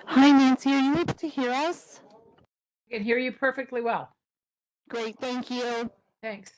Hi, Nancy. Are you able to hear us? I can hear you perfectly well. Great, thank you. Thanks.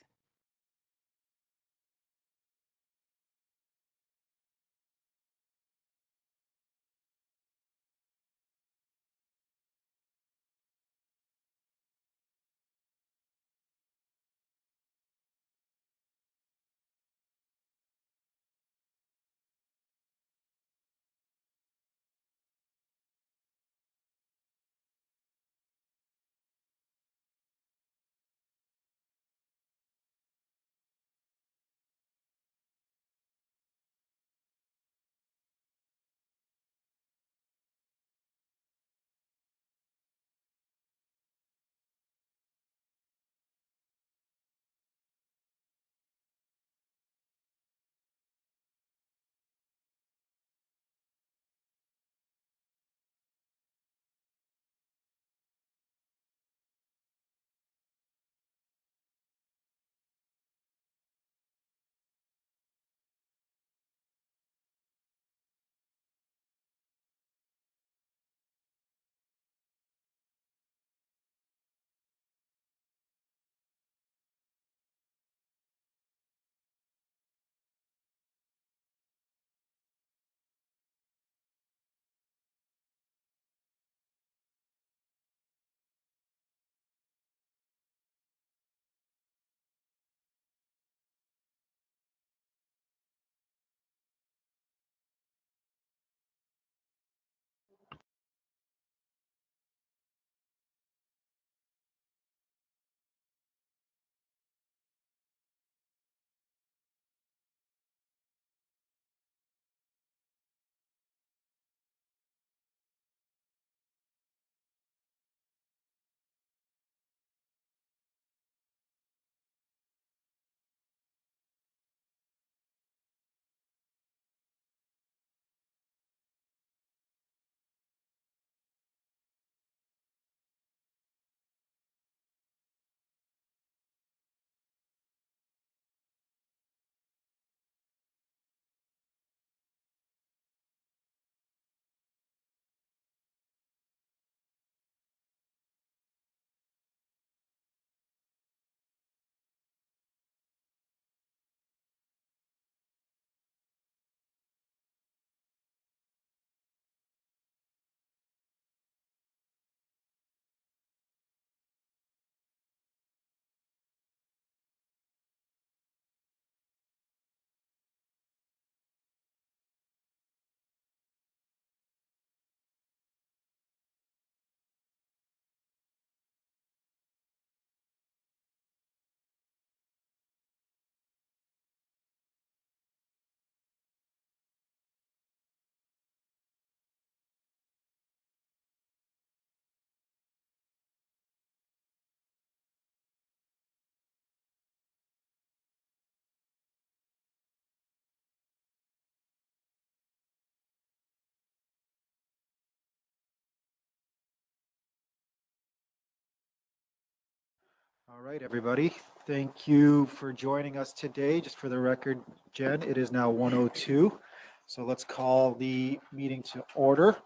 All right, everybody. Thank you for joining us today. Just for the record, Jen, it is now 1:02. So let's call the meeting to order.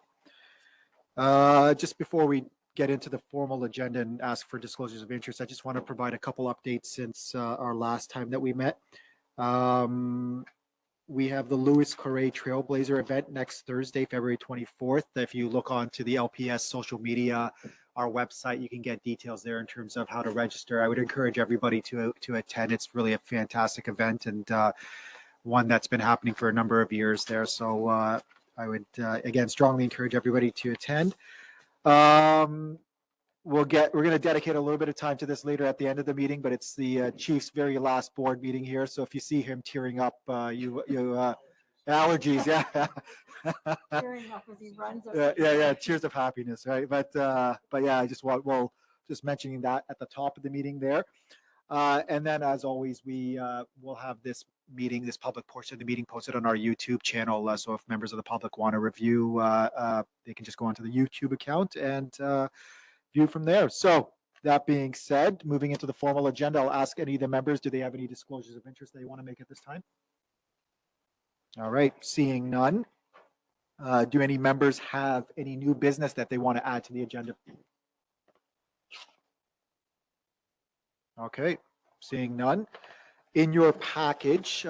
Just before we get into the formal agenda and ask for disclosures of interest, I just want to provide a couple updates since our last time that we met. Um, we have the Louis Correa Trailblazer event next Thursday, February 24th. If you look onto the LPS social media, our website, you can get details there in terms of how to register. I would encourage everybody to attend. It's really a fantastic event and one that's been happening for a number of years there. So I would again strongly encourage everybody to attend. Um, we're going to dedicate a little bit of time to this later at the end of the meeting, but it's the chief's very last board meeting here. So if you see him tearing up, you allergies, yeah. Tearing up as he runs yeah, tears of happiness, right? But yeah, I just want, well, just mentioning that at the top of the meeting there. And then, as always, we will have this meeting, this public portion of the meeting posted on our YouTube channel. So if members of the public want to review, they can just go onto the YouTube account and view from there. So that being said, moving into the formal agenda, I'll ask any of the members, do they have any disclosures of interest they want to make at this time? All right, seeing none. Do any members have any new business that they want to add to the agenda? Okay, seeing none. In your package,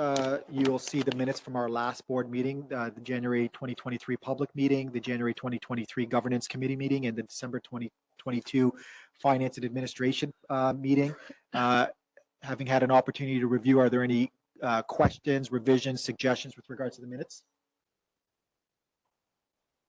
you'll see the minutes from our last board meeting, the January 2023 public meeting, the January 2023 governance committee meeting, and the December 2022 finance and administration meeting. Having had an opportunity to review, are there any questions, revisions, suggestions with regards to the minutes?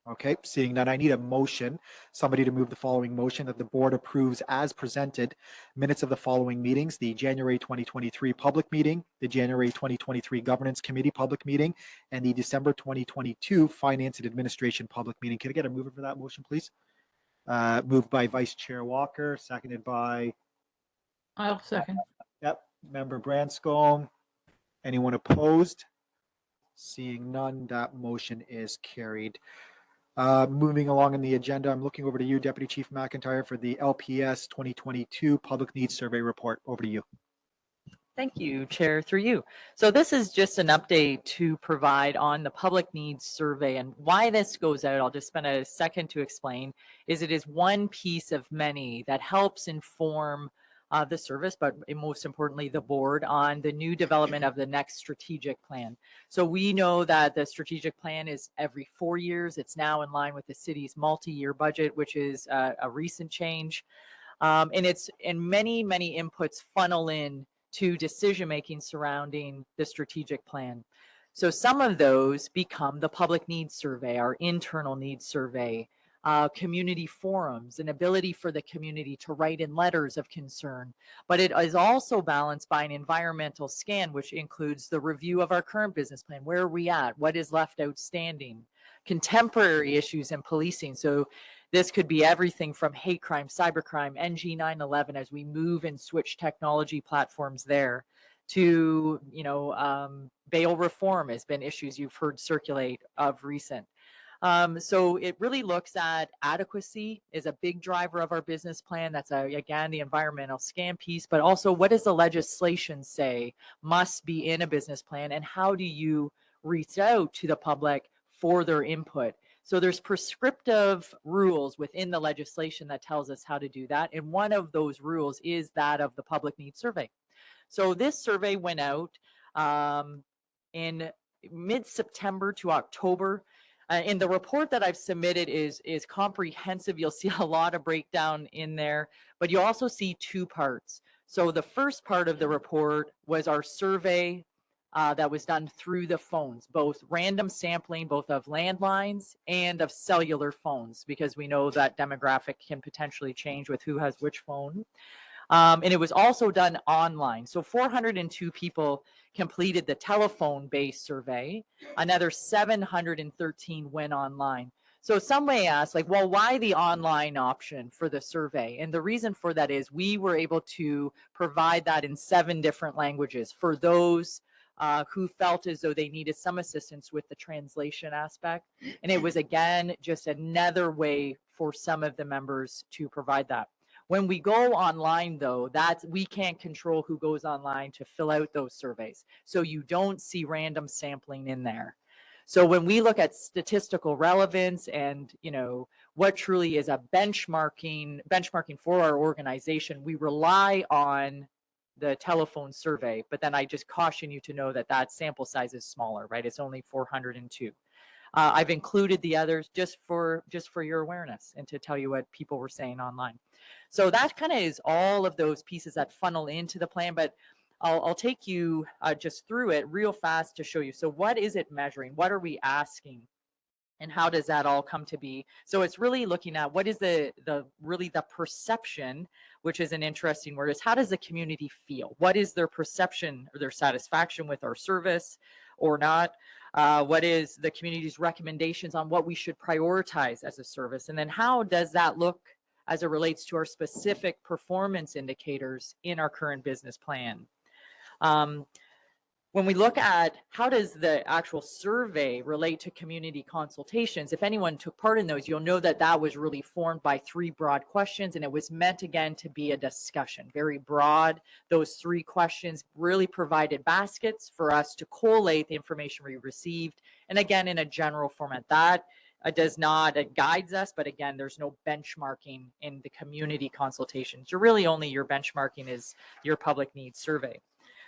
Okay, seeing none, I need a motion, somebody to move the following motion, that the board approves as presented minutes of the following meetings: the January 2023 public meeting, the January 2023 governance committee public meeting, and the December 2022 finance and administration public meeting. Can I get a mover for that motion, please? Moved by Vice Chair Walker, seconded by, I'll second. yep, Member Branscombe. Anyone opposed? Seeing none, that motion is carried. Moving along in the agenda, I'm looking over to you, Deputy Chief McIntyre, for the LPS 2022 Public Needs Survey Report. Over to you. Thank you, Chair, through you. So this is just an update to provide on the Public Needs Survey, and why this goes out, I'll just spend a second to explain, is it is one piece of many that helps inform the service, but most importantly, the board, on the new development of the next strategic plan. So we know that the strategic plan is every 4 years. It's now in line with the city's multi-year budget, which is a recent change. And many inputs funnel in to decision-making surrounding the strategic plan. So some of those become the public needs survey, our internal needs survey, community forums, an ability for the community to write in letters of concern. But it is also balanced by an environmental scan, which includes the review of our current business plan. Where are we at? What is left outstanding? Contemporary issues in policing. So this could be everything from hate crime, cybercrime, NG 9/11, as we move and switch technology platforms there, to, bail reform has been issues you've heard circulate of recent. So it really looks at adequacy is a big driver of our business plan. That's again, the environmental scan piece, but also what does the legislation say must be in a business plan, and how do you reach out to the public for their input? So there's prescriptive rules within the legislation that tells us how to do that. And one of those rules is that of the public needs survey. So this survey went out in mid-September to October. And the report that I've submitted is comprehensive. You'll see a lot of breakdown in there, but you also see two parts. So the first part of the report was our survey that was done through the phones, both random sampling, both of landlines and of cellular phones, because we know that demographic can potentially change with who has which phone. And it was also done online. So 402 people completed the telephone-based survey. Another 713 went online. So some may ask, well, why the online option for the survey? And the reason for that is we were able to provide that in 7 different languages for those who felt as though they needed some assistance with the translation aspect. And it was, again, just another way for some of the members to provide that. When we go online, though, we can't control who goes online to fill out those surveys. So you don't see random sampling in there. So when we look at statistical relevance and, what truly is a benchmarking for our organization, we rely on the telephone survey. But then I just caution you to know that sample size is smaller, right? It's only 402. I've included the others just for your awareness and to tell you what people were saying online. So that kind of is all of those pieces that funnel into the plan, but I'll take you just through it real fast to show you. So what is it measuring? What are we asking? And how does that all come to be? So it's really looking at what is the perception, which is an interesting word, is how does the community feel? What is their perception or their satisfaction with our service or not? What is the community's recommendations on what we should prioritize as a service? And then how does that look as it relates to our specific performance indicators in our current business plan? when we look at how does the actual survey relate to community consultations, if anyone took part in those, you'll know that that was really formed by 3 broad questions, and it was meant again to be a discussion, very broad. Those 3 questions really provided baskets for us to collate the information we received, and again in a general format. That does not, it guides us, but again, there's no benchmarking in the community consultations. You're really only, your benchmarking is your public needs survey.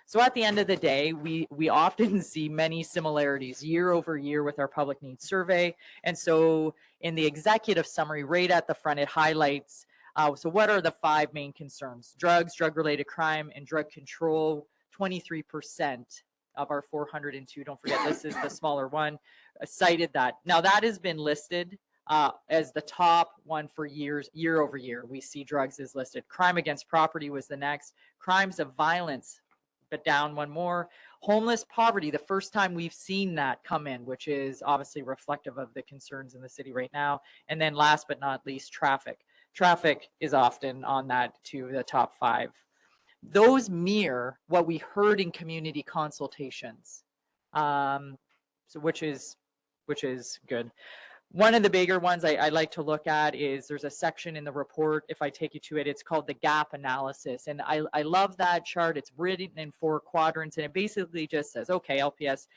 So at the end of the day, we often see many similarities year over year with our public needs survey. And so in the executive summary right at the front, it highlights, so what are the 5 main concerns? Drugs, drug-related crime, and drug control. 23% of our 402, don't forget this is the smaller one, cited that. Now that has been listed as the top one for years, year over year. We see drugs is listed. Crime against property was the next. Crimes of violence, but down one more. Homeless poverty, the first time we've seen that come in, which is obviously reflective of the concerns in the city right now. And then last but not least, traffic. Traffic is often on that to the top 5. Those mirror what we heard in community consultations, so which is good. One of the bigger ones I like to look at is there's a section in the report, if I take you to it, it's called the gap analysis. And I love that chart. It's written in 4 quadrants, and it basically just says, okay, LPS,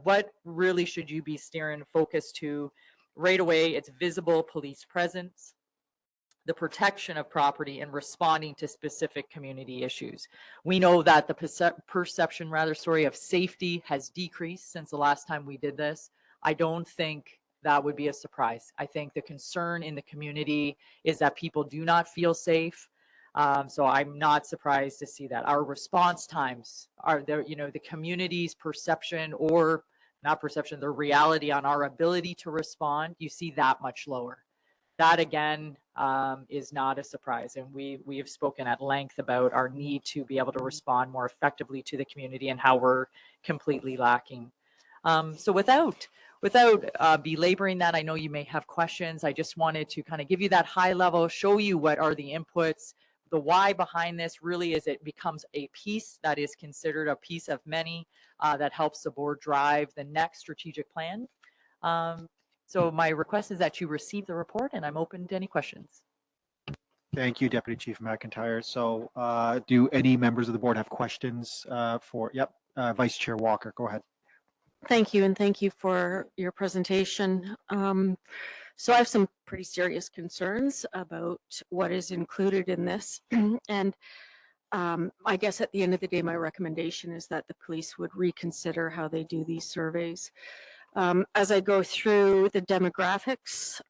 what really should you be steering focus to right away? It's visible police presence, the protection of property, and responding to specific community issues. We know that the perception of safety has decreased since the last time we did this. I don't think that would be a surprise. I think the concern in the community is that people do not feel safe. So I'm not surprised to see that. Our response times are there, the community's perception, or not perception, the reality on our ability to respond, you see that much lower. That again is not a surprise. And we have spoken at length about our need to be able to respond more effectively to the community and how we're completely lacking. So without belaboring that, I know you may have questions. I just wanted to kind of give you that high level, show you what are the inputs. The why behind this really is it becomes a piece that is considered a piece of many that helps the board drive the next strategic plan. So my request is that you receive the report, and I'm open to any questions. Thank you, Deputy Chief McIntyre. So do any members of the board have questions for, Vice Chair Walker, go ahead. Thank you, and thank you for your presentation. So I have some pretty serious concerns about what is included in this. And I guess at the end of the day, my recommendation is that the police would reconsider how they do these surveys. As I go through the demographics,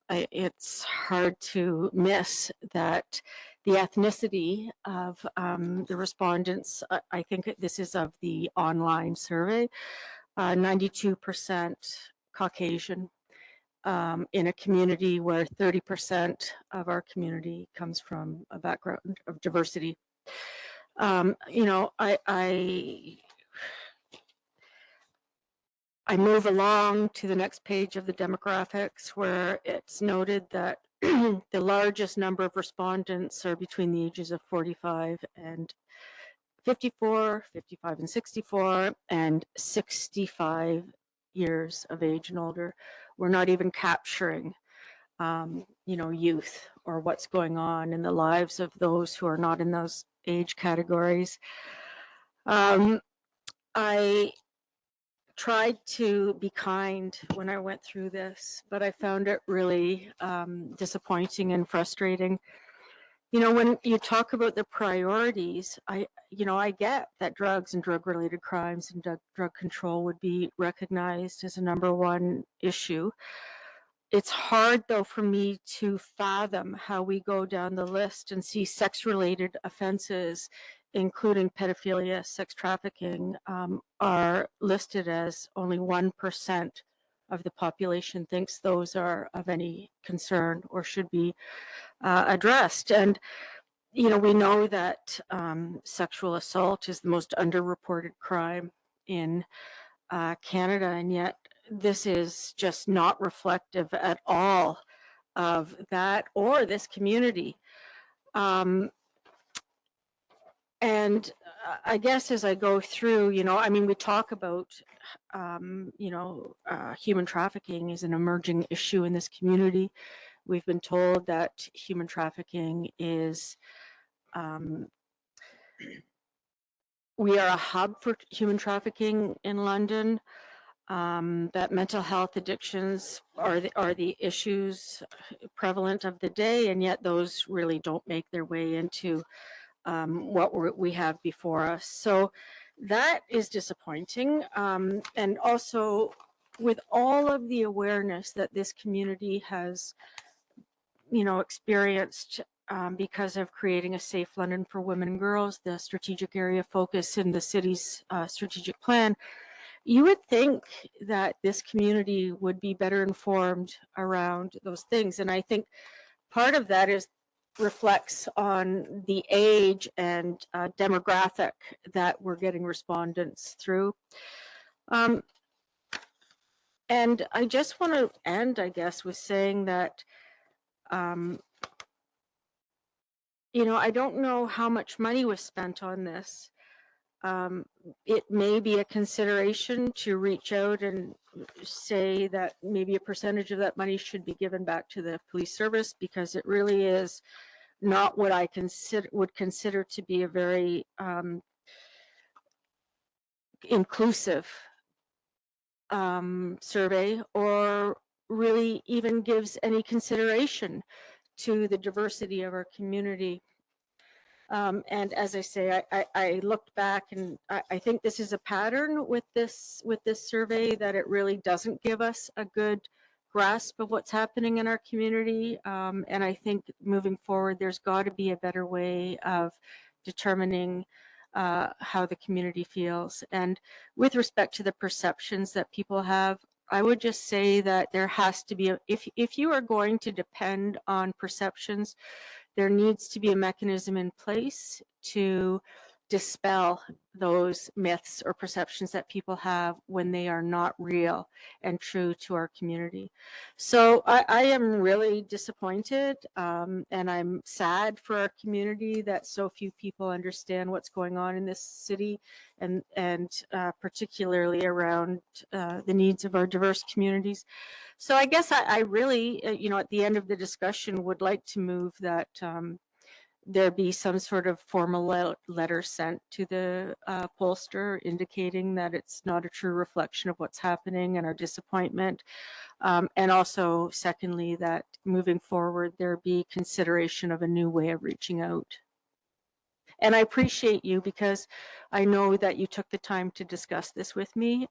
it's hard to miss that the ethnicity of the respondents, I think this is of the online survey, 92% Caucasian, in a community where 30% of our community comes from a background of diversity. I move along to the next page of the demographics, where it's noted that the largest number of respondents are between the ages of 45 and 54, 55 and 64, and 65 years of age and older. We're not even capturing, youth or what's going on in the lives of those who are not in those age categories. I tried to be kind when I went through this, but I found it really disappointing and frustrating. When you talk about the priorities, I get that drugs and drug-related crimes and drug control would be recognized as a #1 issue. It's hard, though, for me to fathom how we go down the list and see sex-related offenses, including pedophilia, sex trafficking, are listed as only 1% of the population thinks those are of any concern or should be addressed. And, we know that sexual assault is the most underreported crime in Canada, and yet this is just not reflective at all of that or this community. And I guess as I go through, I mean, we talk about, human trafficking is an emerging issue in this community. We've been told that human trafficking is, we are a hub for human trafficking in London, that mental health addictions are the issues prevalent of the day, and yet those really don't make their way into what we have before us. So that is disappointing. And also with all of the awareness that this community has, experienced because of creating a safe London for women and girls, the strategic area focus in the city's strategic plan, you would think that this community would be better informed around those things. And I think part of that reflects on the age and demographic that we're getting respondents through. And I just want to end, I guess, with saying that, I don't know how much money was spent on this. It may be a consideration to reach out and say that maybe a percentage of that money should be given back to the police service, because it really is not what I would consider to be a very inclusive survey, or really even gives any consideration to the diversity of our community. And as I say, I looked back, and I think this is a pattern with this survey, that it really doesn't give us a good grasp of what's happening in our community. And I think moving forward, there's got to be a better way of determining how the community feels. And with respect to the perceptions that people have, I would just say that there has to be, if you are going to depend on perceptions, there needs to be a mechanism in place to dispel those myths or perceptions that people have when they are not real and true to our community. So I am really disappointed, and I'm sad for our community that so few people understand what's going on in this city, and particularly around the needs of our diverse communities. So I guess I really, at the end of the discussion, would like to move that there be some sort of formal letter sent to the pollster indicating that it's not a true reflection of what's happening and our disappointment. And also, secondly, that moving forward, there be consideration of a new way of reaching out. And I appreciate you, because I know that you took the time to discuss this with me.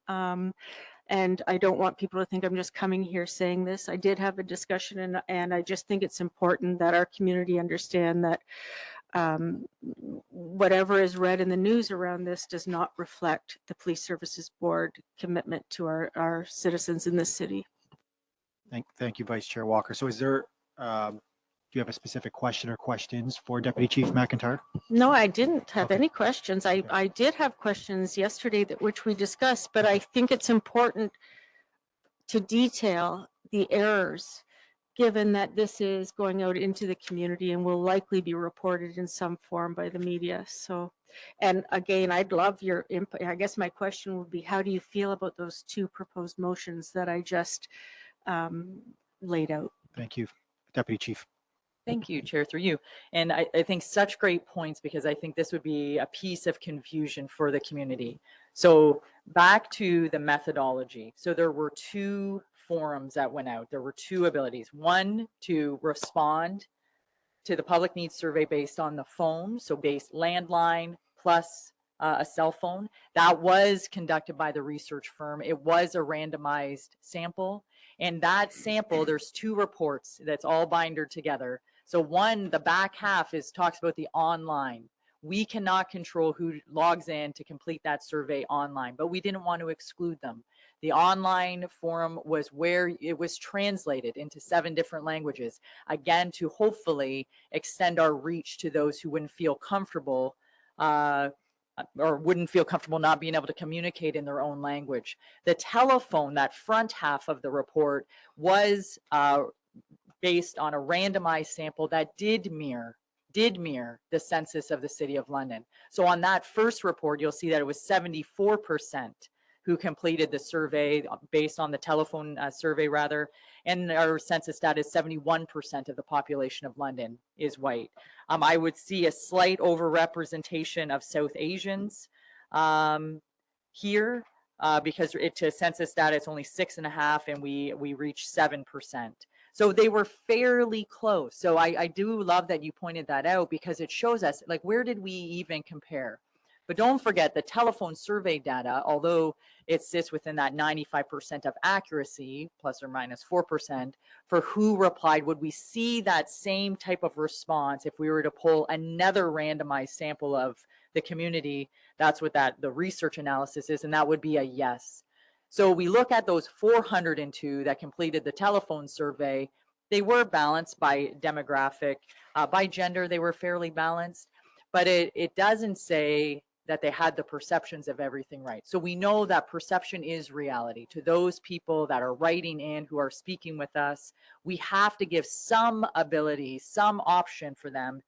And I don't want people to think I'm just coming here saying this. I did have a discussion, and I just think it's important that our community understand that whatever is read in the news around this does not reflect the Police Services Board commitment to our citizens in this city. Thank you, Vice Chair Walker. So is there, do you have a specific question or questions for Deputy Chief McIntyre? No, I didn't have Okay. any questions. I did have questions yesterday which we discussed, but I think it's important to detail the errors, given that this is going out into the community and will likely be reported in some form by the media. So, and again, I'd love your input. I guess my question would be, how do you feel about those two proposed motions that I just laid out? Thank you, Deputy Chief. Thank you, Chair, through you. And I think such great points, because I think this would be a piece of confusion for the community. So back to the methodology. So there were two forums that went out. There were two abilities. One, to respond to the public needs survey based on the phone, so based landline plus a cell phone. That was conducted by the research firm. It was a randomized sample. And that sample, there's two reports that's all bindered together. So one, the back half talks about the online. We cannot control who logs in to complete that survey online, but we didn't want to exclude them. The online forum was where it was translated into 7 different languages, again, to hopefully extend our reach to those who wouldn't feel comfortable or wouldn't feel comfortable not being able to communicate in their own language. The telephone, that front half of the report, was based on a randomized sample that did mirror did mirror the census of the City of London. So on that first report, you'll see that it was 74% who completed the survey based on the telephone survey rather. And our census data is 71% of the population of London is white. I would see a slight overrepresentation of South Asians here because to census data, it's only 6.5 and we reach 7%. So they were fairly close. So I do love that you pointed that out because it shows us like, where did we even compare? But don't forget the telephone survey data, although it sits within that 95% of accuracy, plus or minus 4%, for who replied, would we see that same type of response if we were to pull another randomized sample of the community? That's what the research analysis is, and that would be a yes. So we look at those 402 that completed the telephone survey. They were balanced by demographic, by gender, they were fairly balanced, but it doesn't say that they had the perceptions of everything right. So we know that perception is reality. To those people that are writing in, who are speaking with us, we have to give some ability, some option for them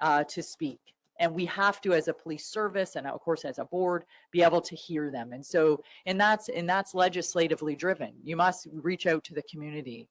to speak. And we have to, as a police service, and of course as a board, be able to hear them. And so, and that's legislatively driven. You must reach out to the community.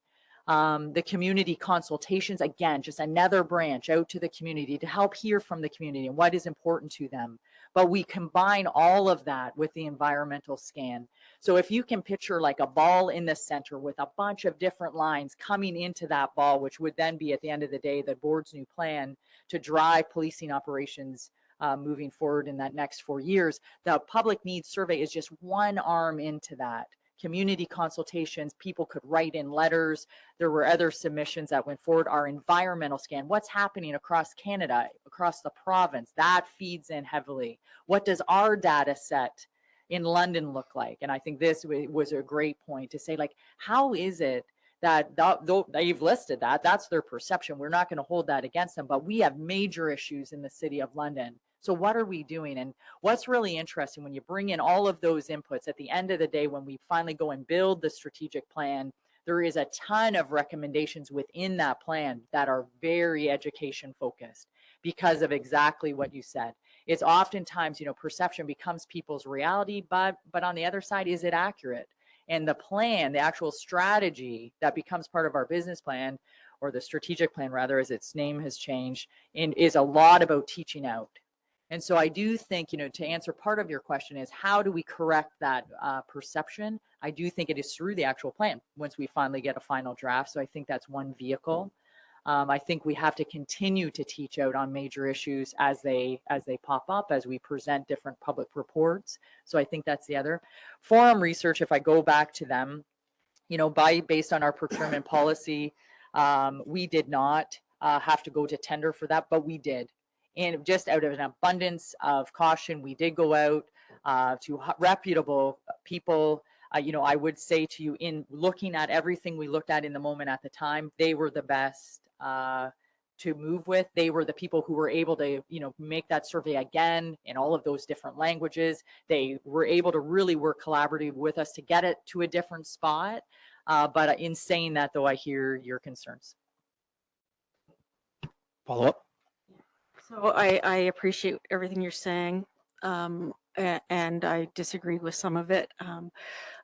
The community consultations, again, just another branch out to the community to help hear from the community and what is important to them. But we combine all of that with the environmental scan. So if you can picture like a ball in the center with a bunch of different lines coming into that ball, which would then be at the end of the day, the board's new plan to drive policing operations moving forward in that next 4 years, the public needs survey is just one arm into that. Community consultations, people could write in letters. There were other submissions that went forward. Our environmental scan, what's happening across Canada, across the province, that feeds in heavily. What does our data set in London look like? And I think this was a great point to say, like, how is it that they've listed that's their perception. We're not going to hold that against them, but we have major issues in the City of London. So what are we doing? And what's really interesting when you bring in all of those inputs at the end of the day, when we finally go and build the strategic plan, there is a ton of recommendations within that plan that are very education focused because of exactly what you said. It's oftentimes, perception becomes people's reality, but on the other side, is it accurate? And the plan, the actual strategy that becomes part of our business plan, or the strategic plan rather, as its name has changed, is a lot about teaching out. And so I do think, to answer part of your question is, how do we correct that perception? I do think it is through the actual plan once we finally get a final draft. So I think that's one vehicle. I think we have to continue to teach out on major issues as they pop up, as we present different public reports. So I think that's the other. Forum research, if I go back to them, based on our procurement policy, we did not have to go to tender for that, but we did. And just out of an abundance of caution, we did go out to reputable people. I would say to you, in looking at everything we looked at in the moment at the time, they were the best to move with. They were the people who were able to, make that survey again in all of those different languages. They were able to really work collaboratively with us to get it to a different spot. But in saying that, though, I hear your concerns. Follow up. So I appreciate everything you're saying, and I disagree with some of it.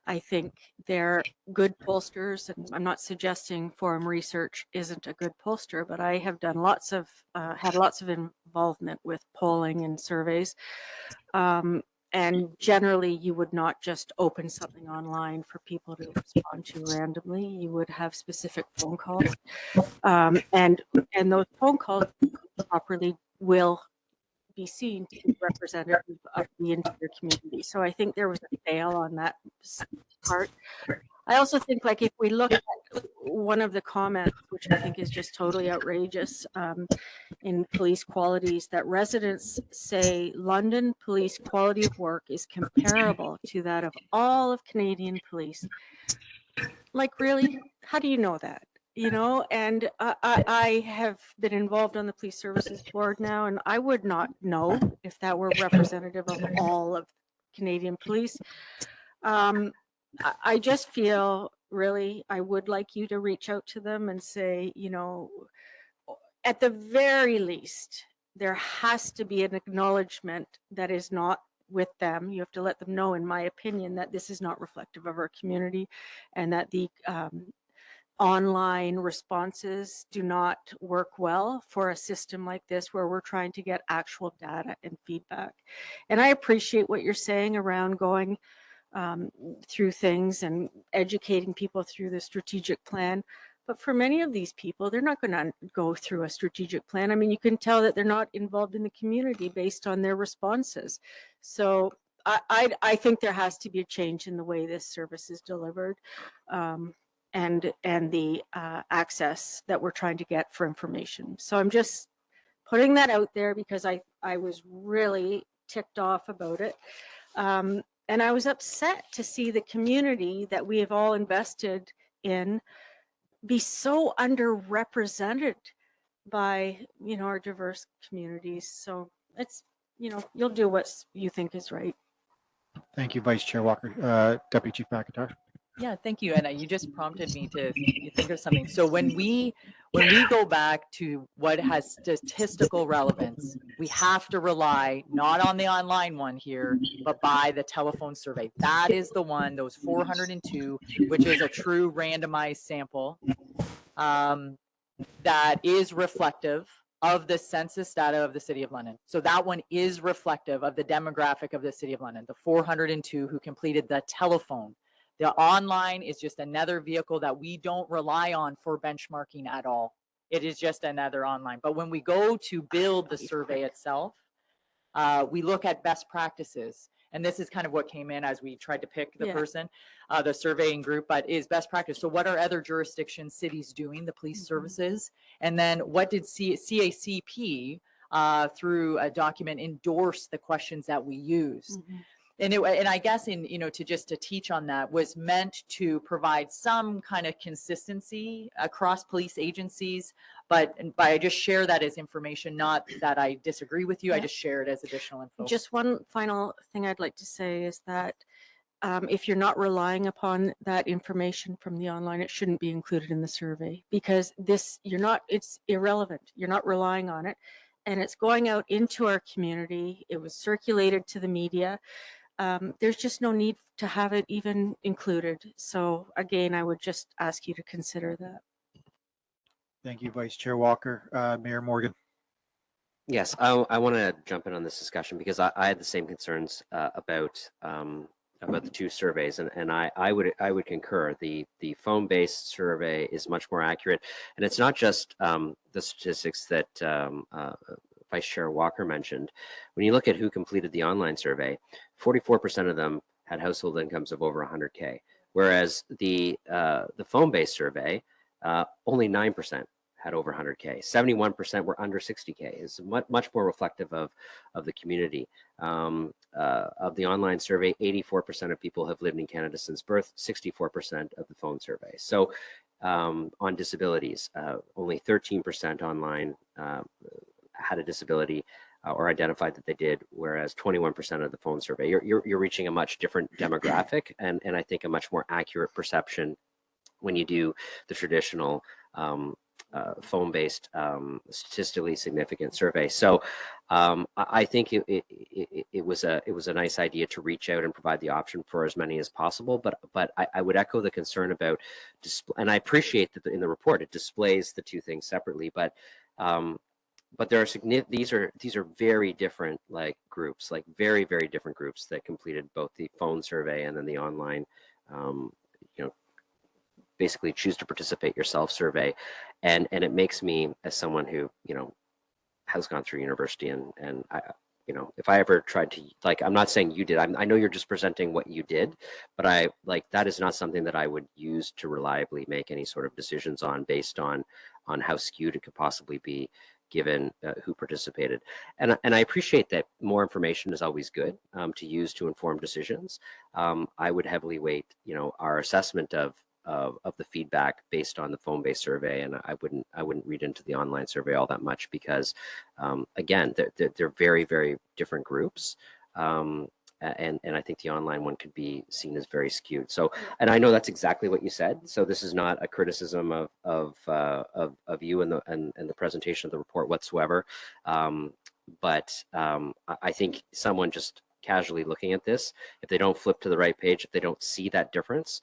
I think they're good pollsters, and I'm not suggesting Forum Research isn't a good pollster, but I have done had lots of involvement with polling and surveys. And generally, you would not just open something online for people to respond to randomly. You would have specific phone calls, and those phone calls properly will be seen to be representative of the entire community. So I think there was a fail on that part. I also think, like, if we look at one of the comments, which I think is just totally outrageous, in police qualities, that residents say London police quality of work is comparable to that of all of Canadian police. Like, really? How do you know that? And I have been involved on the police services board now, and I would not know if that were representative of all of Canadian police. I just feel, really, I would like you to reach out to them and say, at the very least, there has to be an acknowledgement that is not with them. You have to let them know, in my opinion, that this is not reflective of our community, and that the online responses do not work well for a system like this where we're trying to get actual data and feedback. And I appreciate what you're saying around going through things and educating people through the strategic plan. But for many of these people, they're not going to go through a strategic plan. I mean, you can tell that they're not involved in the community based on their responses. So I think there has to be a change in the way this service is delivered. And the access that we're trying to get for information. So I'm just putting that out there because I was really ticked off about it. And I was upset to see the community that we have all invested in be so underrepresented by, you know, our diverse communities. So it's, you know, you'll do what you think is right. Thank you, Vice Chair Walker. Deputy Chief McIntyre. Yeah, thank you. And you just prompted me to think of something. So when we go back to what has statistical relevance, we have to rely not on the online one here, but by the telephone survey. That is the one, those 402, which is a true randomized sample that is reflective of the census data of the City of London. So that one is reflective of the demographic of the City of London, the 402 who completed the telephone. The online is just another vehicle that we don't rely on for benchmarking at all. It is just another online. But when we go to build the survey itself, we look at best practices. And this is kind of what came in as we tried to pick the person, the surveying group, but is best practice. So what are other jurisdictions, cities doing, the police services? And then what did CACP through a document endorse the questions that we use? And I guess to teach on that was meant to provide some kind of consistency across police agencies, but I just share that as information, not that I disagree with you. I just share it as additional info. Just one final thing I'd like to say is that if you're not relying upon that information from the online, it shouldn't be included in the survey, because it's irrelevant. You're not relying on it, and it's going out into our community. It was circulated to the media. There's just no need to have it even included. So again, I would just ask you to consider that. Thank you, Vice Chair Walker. Mayor Morgan. Yes, I want to jump in on this discussion because I had the same concerns about the two surveys, and I would concur. The phone-based survey is much more accurate, and it's not just the statistics that Vice Chair Walker mentioned. When you look at who completed the online survey, 44% of them had household incomes of over 100K, whereas the phone-based survey, only 9% had over 100K. 71% were under 60K. Is much more reflective of the community. Of the online survey, 84% of people have lived in Canada since birth, 64% of the phone survey. So on disabilities, only 13% online had a disability or identified that they did, whereas 21% of the phone survey. You're reaching a much different demographic, and I think a much more accurate perception when you do the traditional phone-based statistically significant survey. So I think it was a nice idea to reach out and provide the option for as many as possible. But I would echo the concern about and I appreciate that in the report it displays the two things separately, but there are these are very different groups, very, very different groups that completed both the phone survey and then the online, basically choose to participate yourself survey. And it makes me, as someone who, has gone through university and I, if I ever tried to, I'm not saying you did, I know you're just presenting what you did, but that is not something that I would use to reliably make any sort of decisions on based on how skewed it could possibly be given who participated. And I appreciate that more information is always good to use to inform decisions. I would heavily weight, our assessment of the feedback based on the phone-based survey, and I wouldn't read into the online survey all that much because, again, they're very, very different groups. and I think the online one could be seen as very skewed. So, and I know that's exactly what you said. So this is not a criticism of you and the presentation of the report whatsoever. I think someone just casually looking at this, if they don't flip to the right page, if they don't see that difference,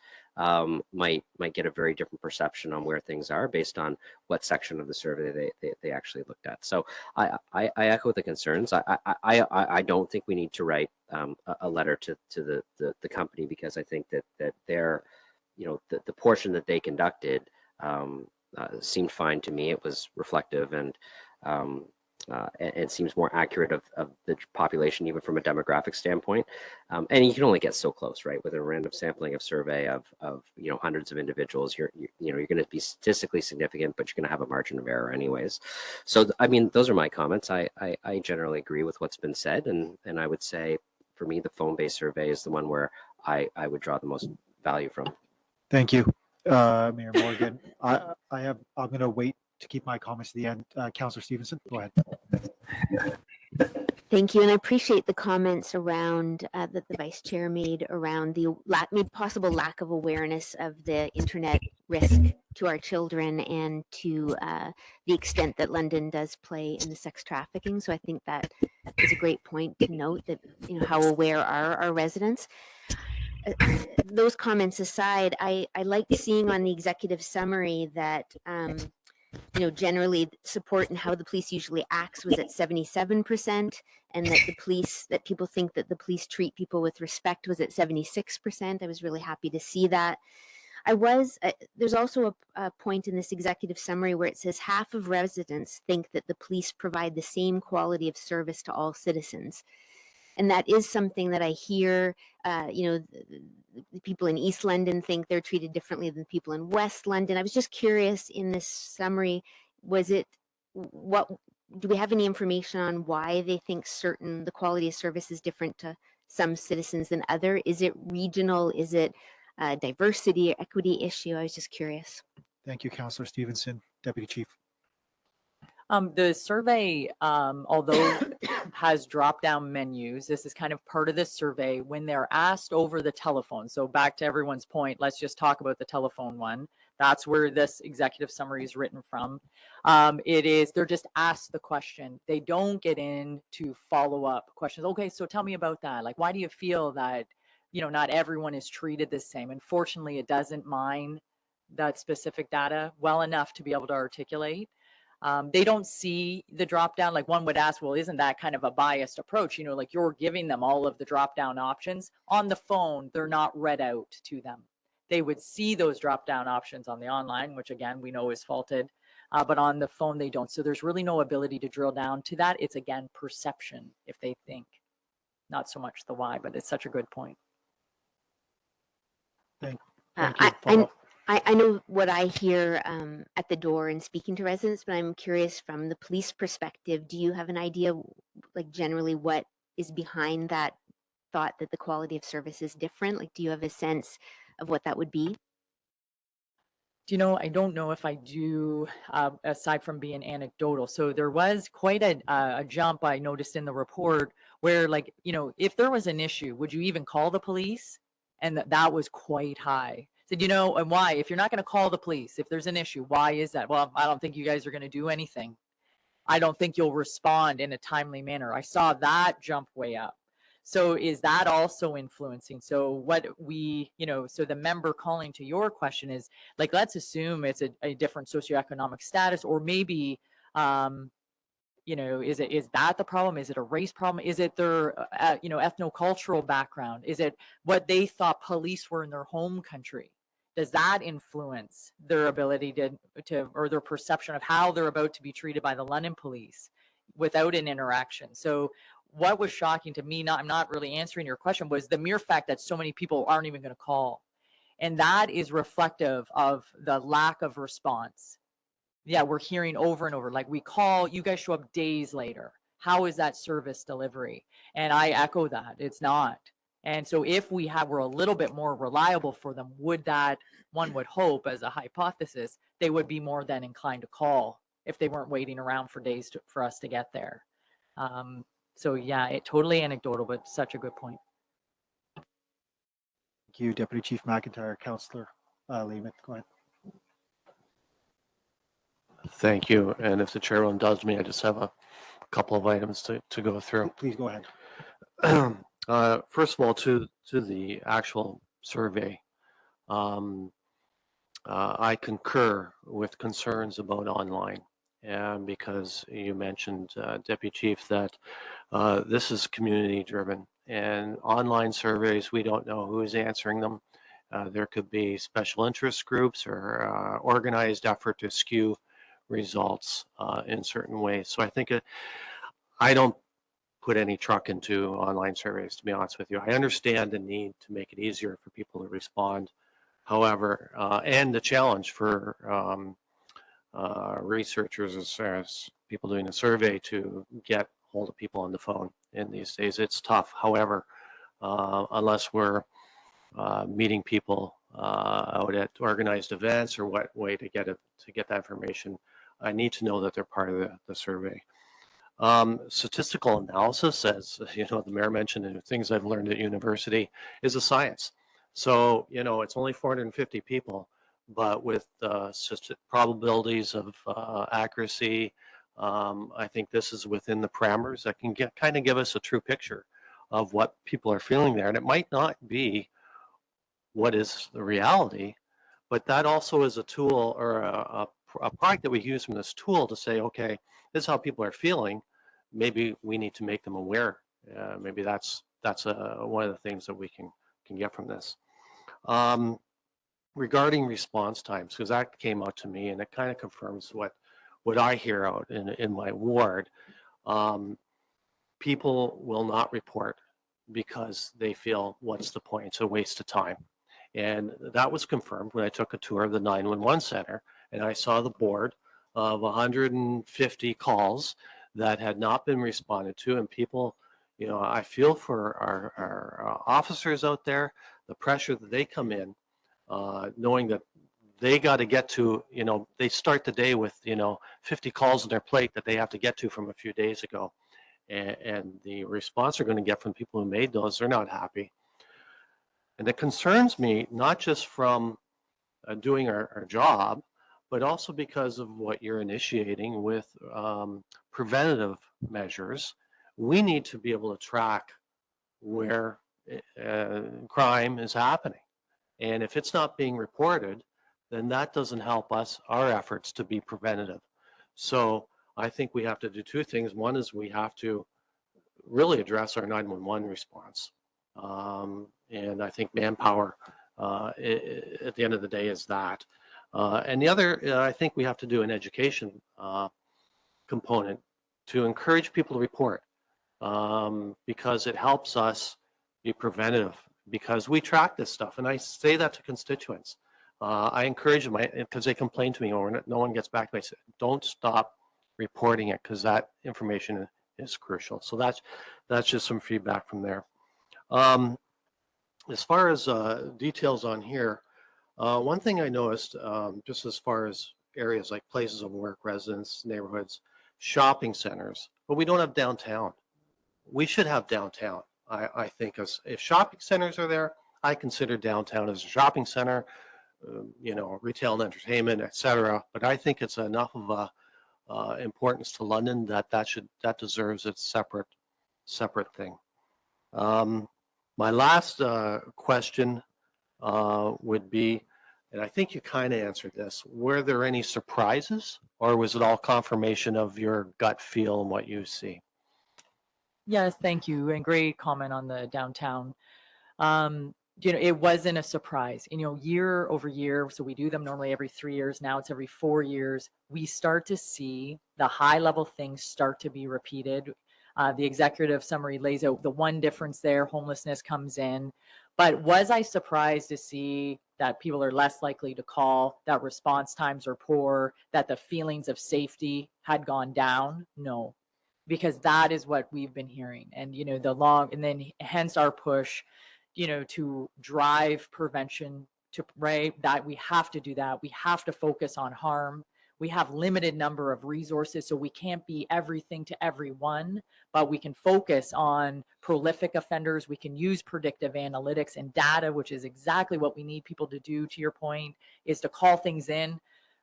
might get a very different perception on where things are based on what section of the survey they actually looked at. So I echo the concerns. I don't think we need to write a letter to the company, because I think that they're, the portion that they conducted seemed fine to me. It was reflective and seems more accurate of the population, even from a demographic standpoint. And you can only get so close, right? With a random sampling of survey of hundreds of individuals, you're going to be statistically significant, but you're going to have a margin of error anyways. So I mean, those are my comments. I generally agree with what's been said, and I would say for me, the phone-based survey is the one where I would draw the most value from. Thank you, Mayor Morgan. I'm going to wait to keep my comments to the end. Councillor Stevenson, go ahead. Thank you, and I appreciate the comments around that the Vice Chair made around the possible lack of awareness of the internet risk to our children and to the extent that London does play in the sex trafficking. So I think that is a great point to note, that how aware are our residents. Those comments aside, I liked seeing on the executive summary that generally support and how the police usually acts was at 77%, and that people think that the police treat people with respect was at 76%. I was really happy to see that. There's also a point in this executive summary where it says half of residents think that the police provide the same quality of service to all citizens. And that is something that I hear, the people in East London think they're treated differently than people in West London. I was just curious in this summary, do we have any information on why they think the quality of service is different to some citizens than other? Is it regional? Is it a diversity or equity issue? I was just curious. Thank you, Councillor Stevenson. Deputy Chief. The survey, although has drop-down menus, this is kind of part of the survey when they're asked over the telephone. So back to everyone's point, let's just talk about the telephone one. That's where this executive summary is written from. They're just asked the question. They don't get into follow-up questions. Okay, so tell me about that. Like, why do you feel that, not everyone is treated the same? Unfortunately, it doesn't mine that specific data well enough to be able to articulate. They don't see the drop down. Like, one would ask, well, isn't that kind of a biased approach? Like, you're giving them all of the drop down options on the phone. They're not read out to them. They would see those drop down options on the online, which again, we know is faulted, but on the phone, they don't. So there's really no ability to drill down to that. It's again, perception, if they think, not so much the why, but it's such a good point. Thank you. I know what I hear at the door and speaking to residents, but I'm curious from the police perspective, do you have an idea, like generally what is behind that thought that the quality of service is different? Like, do you have a sense of what that would be? I don't know if I do, aside from being anecdotal. So there was quite a jump I noticed in the report where, like, if there was an issue, would you even call the police? And that was quite high. Said, and why? If you're not going to call the police, if there's an issue, why is that? Well, I don't think you guys are going to do anything. I don't think you'll respond in a timely manner. I saw that jump way up. So is that also influencing? So what so the member calling to your question is, like, let's assume it's a different socioeconomic status, or maybe, is that the problem? Is it a race problem? Is it their, ethnocultural background? Is it what they thought police were in their home country? Does that influence their ability to or their perception of how they're about to be treated by the London police without an interaction? So what was shocking to me, I'm not really answering your question, was the mere fact that so many people aren't even going to call. And that is reflective of the lack of response. Yeah, we're hearing over and over, like, we call, you guys show up days later. How is that service delivery? And I echo that. It's not. And so if we're a little bit more reliable for them, one would hope, as a hypothesis, they would be more than inclined to call if they weren't waiting around for days for us to get there. So yeah, totally anecdotal, but such a good point. Thank you, Deputy Chief McIntyre. Councillor Lehman, go ahead. Thank you. And if the chair will indulge me, I just have a couple of items to go through. Please go ahead. First of all, to the actual survey, I concur with concerns about online. And because you mentioned, Deputy Chief, that this is community driven, and online surveys, we don't know who's answering them. There could be special interest groups or organized effort to skew results in certain ways. So I think I don't put any truck into online surveys, to be honest with you. I understand the need to make it easier for people to respond. However, and the challenge for researchers as people doing a survey to get hold of people on the phone in these days, it's tough. However, unless we're meeting people out at organized events or what way to get that information, I need to know that they're part of the survey. Statistical analysis, as you know, the mayor mentioned, and things I've learned at university, is a science. So, you know, it's only 450 people, but with probabilities of accuracy, I think this is within the parameters that can kind of give us a true picture of what people are feeling there. And it might not be what is the reality, but that also is a tool or a product that we use from this tool to say, okay, this is how people are feeling. Maybe we need to make them aware. Maybe that's one of the things that we can get from this. Regarding response times, because that came out to me and it kind of confirms what I hear out in my ward. People will not report because they feel, what's the point? It's a waste of time. And that was confirmed when I took a tour of the 911 center and I saw the board of 150 calls that had not been responded to. And people, you know, I feel for our officers out there, the pressure that they come in, knowing that they got to get to, you know, they start the day with, you know, 50 calls on their plate that they have to get to from a few days ago. And the response they're going to get from people who made those, they're not happy. And it concerns me, not just from doing our job, but also because of what you're initiating with preventative measures. We need to be able to track where crime is happening. And if it's not being reported, then that doesn't help us, our efforts to be preventative. So I think we have to do two things. One is we have to really address our 911 response. And I think manpower at the end of the day is that. And the other, I think we have to do an education component to encourage people to report because it helps us be preventative, because we track this stuff. And I say that to constituents. I encourage them, because they complain to me or no one gets back to me. I say, don't stop reporting it, because that information is crucial. So that's just some feedback from there. As far as details on here, one thing I noticed, just as far as areas like places of work, residence, neighborhoods, shopping centers, but we don't have downtown. We should have downtown. I think if shopping centers are there, I consider downtown as a shopping center, you know, retail and entertainment, etc. But I think it's enough of a importance to London that deserves its separate thing. My last question would be, and I think you kind of answered this, were there any surprises, or was it all confirmation of your gut feel and what you see? Yes, thank you. And great comment on the downtown. You know, it wasn't a surprise, you know, year over year. So we do them normally every 3 years. Now it's every 4 years. We start to see the high level things start to be repeated. The executive summary lays out the one difference there, homelessness comes in. But was I surprised to see that people are less likely to call, that response times are poor, that the feelings of safety had gone down? No, because that is what we've been hearing. And, you know, and then hence our push, you know, to drive prevention, to, right, that we have to do that. We have to focus on harm. We have limited number of resources, so we can't be everything to everyone, but we can focus on prolific offenders. We can use predictive analytics and data, which is exactly what we need people to do, to your point, is to call things in,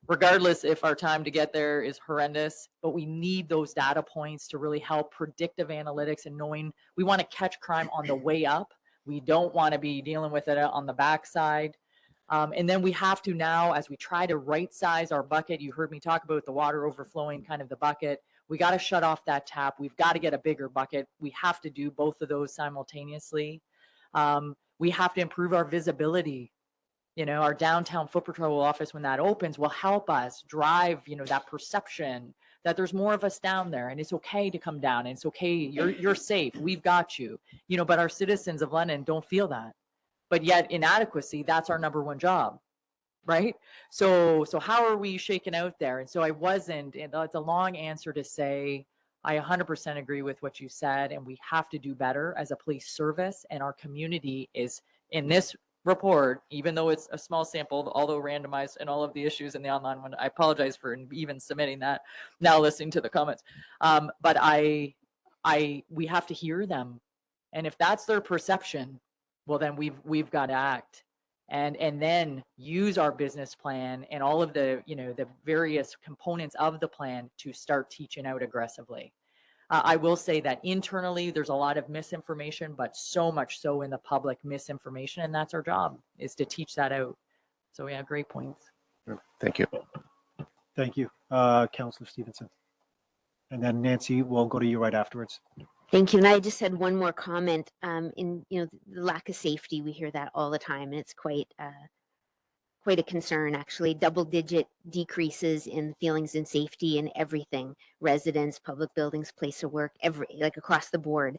regardless if our time to get there is horrendous, but we need those data points to really help predictive analytics and knowing we want to catch crime on the way up. We don't want to be dealing with it on the backside. And then we have to now, as we try to right size our bucket, you heard me talk about the water overflowing, kind of the bucket. We got to shut off that tap. We've got to get a bigger bucket. We have to do both of those simultaneously. We have to improve our visibility. You know, our downtown foot patrol office, when that opens, will help us drive, you know, that perception that there's more of us down there, and it's okay to come down, and it's okay, you're safe, we've got you. You know, but our citizens of London don't feel that. But yet inadequacy, that's our number one job, right? So how are we shaking out there? And so I wasn't, and it's a long answer to say, I 100% agree with what you said, and we have to do better as a police service, and our community is, in this report, even though it's a small sample, although randomized, and all of the issues in the online one, I apologize for even submitting that, now listening to the comments. But we have to hear them. And if that's their perception, well, then we've got to act, and then use our business plan and all of the, you know, the various components of the plan to start teaching out aggressively. I will say that internally there's a lot of misinformation, but so much so in the public misinformation, and that's our job, is to teach that out. So yeah, great points. Thank you. Thank you, Councillor Stevenson. And then Nancy, we'll go to you right afterwards. Thank you. And I just had one more comment. In, you know, the lack of safety, we hear that all the time, and it's quite a concern, actually. Double-digit decreases in feelings and safety in everything: residents, public buildings, place of work, like across the board.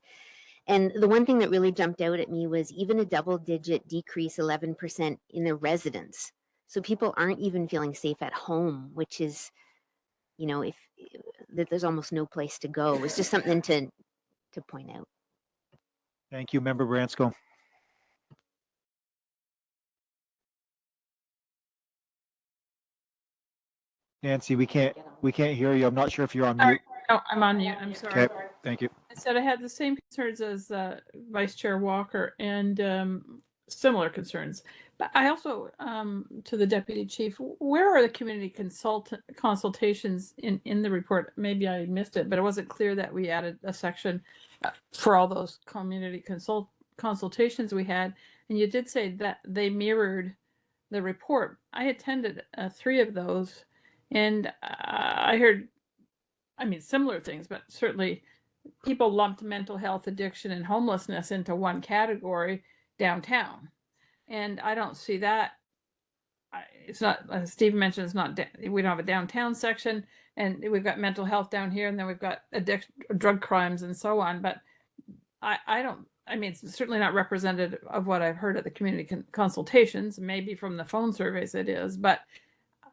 And the one thing that really jumped out at me was even a double-digit decrease, 11% in the residents. So people aren't even feeling safe at home, which is, you know, that there's almost no place to go. It's just something to point out. Thank you, Member Branscombe. Nancy, we can't hear you. I'm not sure if you're on mute. Oh, I'm on mute. I'm sorry. Okay, thank you. I said I had the same concerns as Vice Chair Walker, and similar concerns. But I also, to the Deputy Chief, where are the community consultations in the report? Maybe I missed it, but it wasn't clear that we added a section for all those community consultations we had. And you did say that they mirrored the report. I attended 3 of those, and I heard, I mean, similar things, but certainly people lumped mental health, addiction, and homelessness into one category downtown. And I don't see that. It's not, as Steve mentioned, it's not, we don't have a downtown section, and we've got mental health down here, and then we've got drug crimes and so on. But I mean, it's certainly not representative of what I've heard at the community consultations. Maybe from the phone surveys it is, but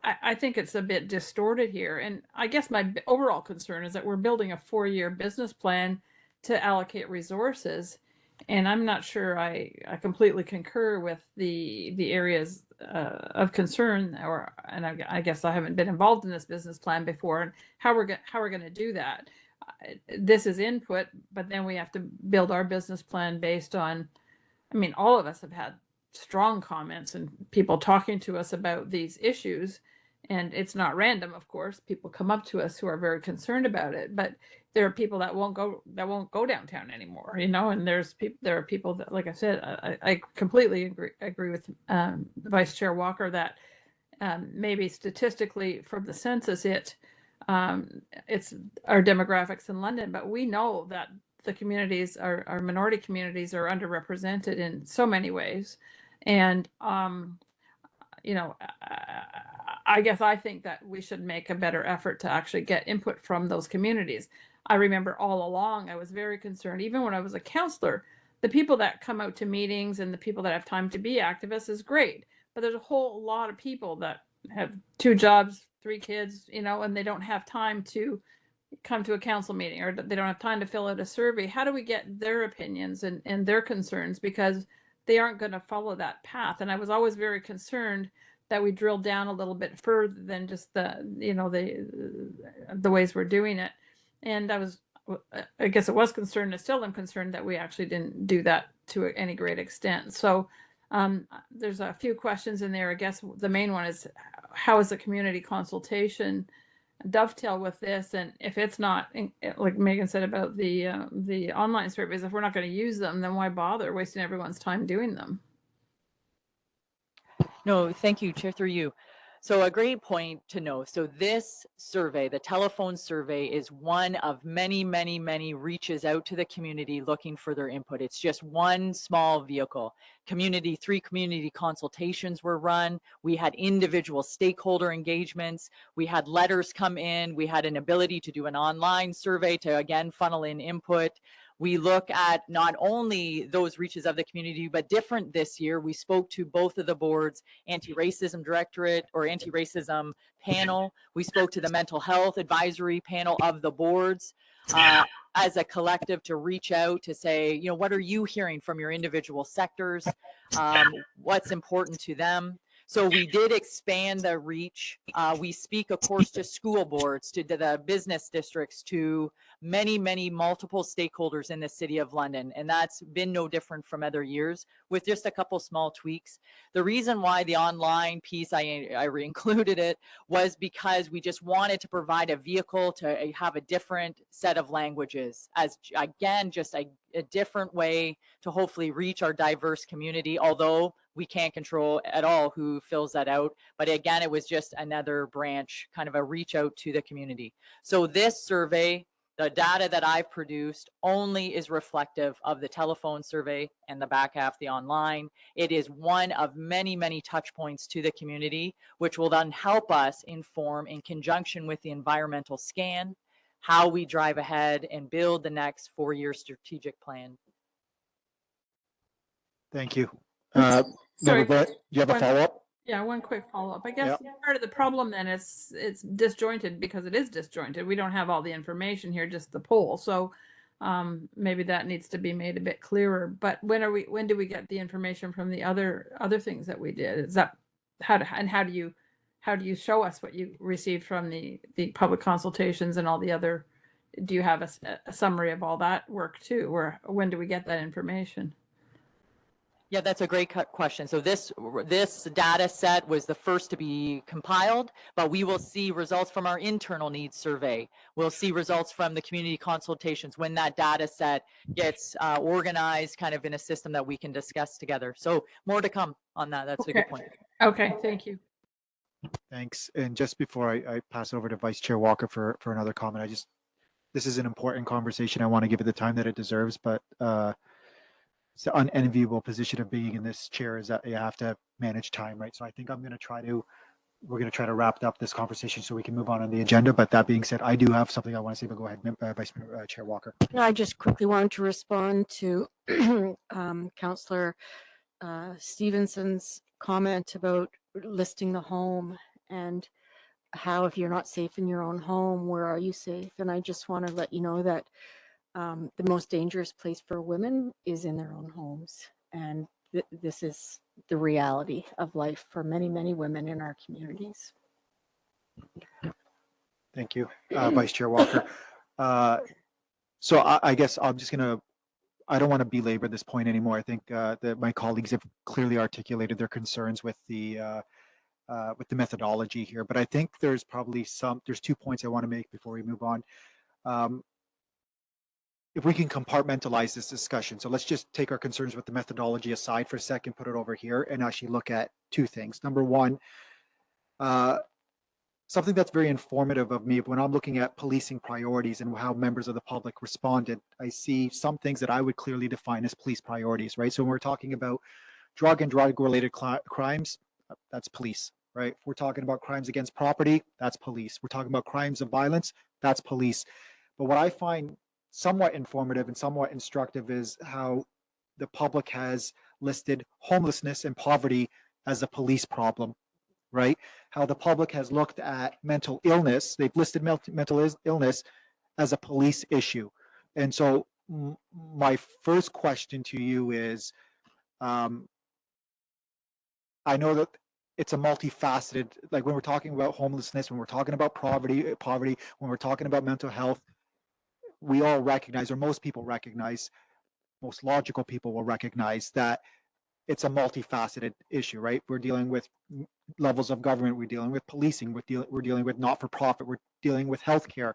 I think it's a bit distorted here. And I guess my overall concern is that we're building a 4-year business plan to allocate resources. And I'm not sure I completely concur with the areas of concern, and I guess I haven't been involved in this business plan before, and how we're going to do that. This is input, but then we have to build our business plan based on, I mean, all of us have had strong comments and people talking to us about these issues. And it's not random, of course. People come up to us who are very concerned about it, but there are people that won't go downtown anymore, you know. And there are people that, like I said, I completely agree with Vice Chair Walker that maybe statistically from the census it's our demographics in London, but we know that the communities, our minority communities, are underrepresented in so many ways, and you know, I guess I think that we should make a better effort to actually get input from those communities. I remember all along I was very concerned, even when I was a counselor, the people that come out to meetings and the people that have time to be activists is great, but there's a whole lot of people that have 2 jobs, 3 kids, you know, and they don't have time to come to a council meeting, or they don't have time to fill out a survey. How do we get their opinions and their concerns? Because they aren't going to follow that path. And I was always very concerned that we drill down a little bit further than just the ways we're doing it. And I guess it was concerned, and still am concerned that we actually didn't do that to any great extent. So there's a few questions in there. I guess the main one is, how is the community consultation dovetail with this? And if it's not, like Megan said about the online surveys, if we're not going to use them, then why bother wasting everyone's time doing them? No, thank you, Chair, through you. So a great point to know. So this survey, the telephone survey, is one of many, many, many reaches out to the community looking for their input. It's just one small vehicle. 3 community consultations were run. We had individual stakeholder engagements. We had letters come in. We had an ability to do an online survey to, again, funnel in input. We look at not only those reaches of the community, but different this year. We spoke to both of the boards, anti-racism directorate or anti-racism panel. We spoke to the mental health advisory panel of the boards as a collective to reach out to say, what are you hearing from your individual sectors? What's important to them? So we did expand the reach. We speak, of course, to school boards, to the business districts, to many, many multiple stakeholders in the City of London. And that's been no different from other years, with just a couple small tweaks. The reason why the online piece, I included it, was because we just wanted to provide a vehicle to have a different set of languages, as again, just a different way to hopefully reach our diverse community, although we can't control at all who fills that out. But again, it was just another branch, kind of a reach out to the community. So this survey, the data that I've produced, only is reflective of the telephone survey and the back half, the online. It is one of many, many touch points to the community, which will then help us inform, in conjunction with the environmental scan, how we drive ahead and build the next 4-year strategic plan. Thank you. Sorry, do you have a follow-up? Yeah, one quick follow-up. I guess part of the problem then is it's disjointed, because it is disjointed. We don't have all the information here, just the poll. So maybe that needs to be made a bit clearer. But when do we get the information from the other things that we did? Is that how do you show us what you received from the public consultations and all the other? Do you have a summary of all that work too? Or when do we get that information? Yeah, that's a great question. So this data set was the first to be compiled, but we will see results from our internal needs survey. We'll see results from the community consultations when that data set gets organized kind of in a system that we can discuss together. So more to come on that. That's a good point. Okay, thank you. Thanks. And just before I pass over to Vice Chair Walker for another comment, this is an important conversation. I want to give it the time that it deserves, but it's the unenviable position of being in this chair is that you have to manage time, right? So I think we're going to try to wrap up this conversation so we can move on the agenda. But that being said, I do have something I want to say, but go ahead, Vice Chair Walker. I just quickly wanted to respond to Councillor Stevenson's comment about listing the home and how, if you're not safe in your own home, where are you safe? And I just want to let you know that the most dangerous place for women is in their own homes. And this is the reality of life for many, many women in our communities. Thank you, Vice Chair Walker. So I guess I don't want to belabor this point anymore. I think that my colleagues have clearly articulated their concerns with the methodology here, but I think there's 2 points I want to make before we move on. If we can compartmentalize this discussion. So let's just take our concerns with the methodology aside for a second, put it over here, and actually look at 2 things. Number one, something that's very informative of me when I'm looking at policing priorities and how members of the public responded, I see some things that I would clearly define as police priorities, right? So when we're talking about drug and drug-related crimes, that's police, right? If we're talking about crimes against property, that's police. We're talking about crimes of violence, that's police. But what I find somewhat informative and somewhat instructive is how the public has listed homelessness and poverty as a police problem, right? How the public has looked at mental illness. They've listed mental illness as a police issue. And so my first question to you is, I know that it's a multifaceted, like when we're talking about homelessness, when we're talking about poverty, when we're talking about mental health, we all recognize, or most people recognize, most logical people will recognize that it's a multifaceted issue, right? We're dealing with levels of government, we're dealing with policing, we're dealing with not-for-profit, we're dealing with healthcare.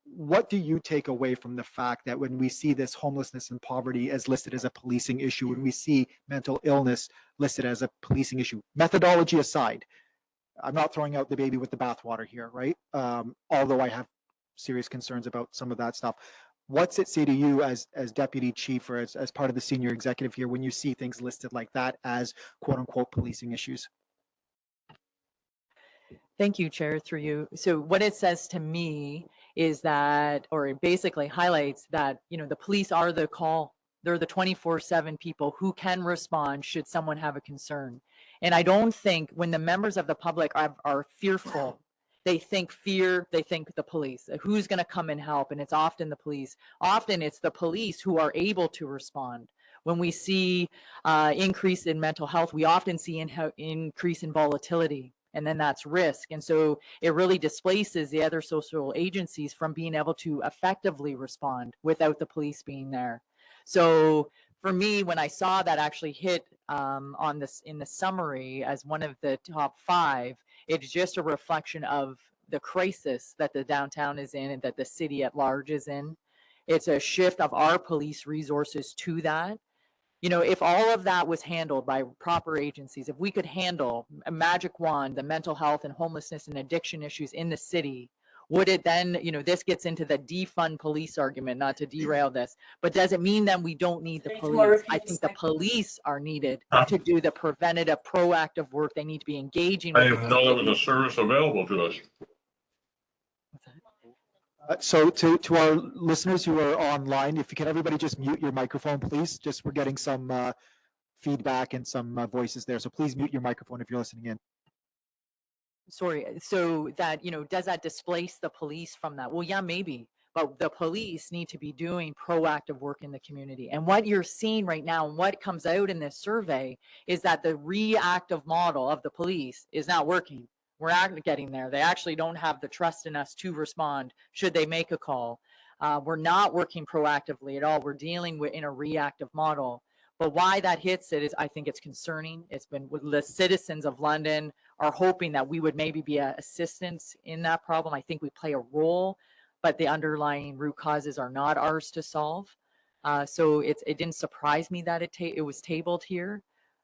What do you take away from the fact that when we see this homelessness and poverty as listed as a policing issue, when we see mental illness listed as a policing issue, methodology aside, I'm not throwing out the baby with the bathwater here, right? Although I have serious concerns about some of that stuff. What's it say to you as deputy chief or as part of the senior executive here when you see things listed like that as quote unquote policing issues? Thank you, Chair, through you. So what it says to me is that, or it basically highlights that, you know, the police are the call. They're the 24/7 people who can respond should someone have a concern. And I don't think when the members of the public are fearful, they think fear, they think the police. Who's going to come and help? And it's often the police. Often it's the police who are able to respond. When we see increase in mental health, we often see increase in volatility. And then that's risk. And so it really displaces the other social agencies from being able to effectively respond without the police being there. So for me, when I saw that actually hit on this in the summary as one of the top 5, it's just a reflection of the crisis that the downtown is in and that the city at large is in. It's a shift of our police resources to that. You know, if all of that was handled by proper agencies, if we could handle a magic wand, the mental health and homelessness and addiction issues in the city, would it then, you know, this gets into the defund police argument, not to derail this, but does it mean then we don't need the police? I think the police are needed to do the preventative, proactive work. They need to be engaging I with the didn't know there was a community. service available to us. So to our listeners who are online, if you can, everybody just mute your microphone, please. Just we're getting some feedback and some voices there. So please mute your microphone if you're listening in. Sorry, so that, you know, does that displace the police from that? Well, yeah, maybe, but the police need to be doing proactive work in the community. And what you're seeing right now and what comes out in this survey is that the reactive model of the police is not working. We're not getting there. They actually don't have the trust in us to respond should they make a call. We're not working proactively at all. We're dealing with in a reactive model. But why that hits it is, I think it's concerning. It's been the citizens of London are hoping that we would maybe be an assistance in that problem. I think we play a role, but the underlying root causes are not ours to solve. So it didn't surprise me that it was tabled here.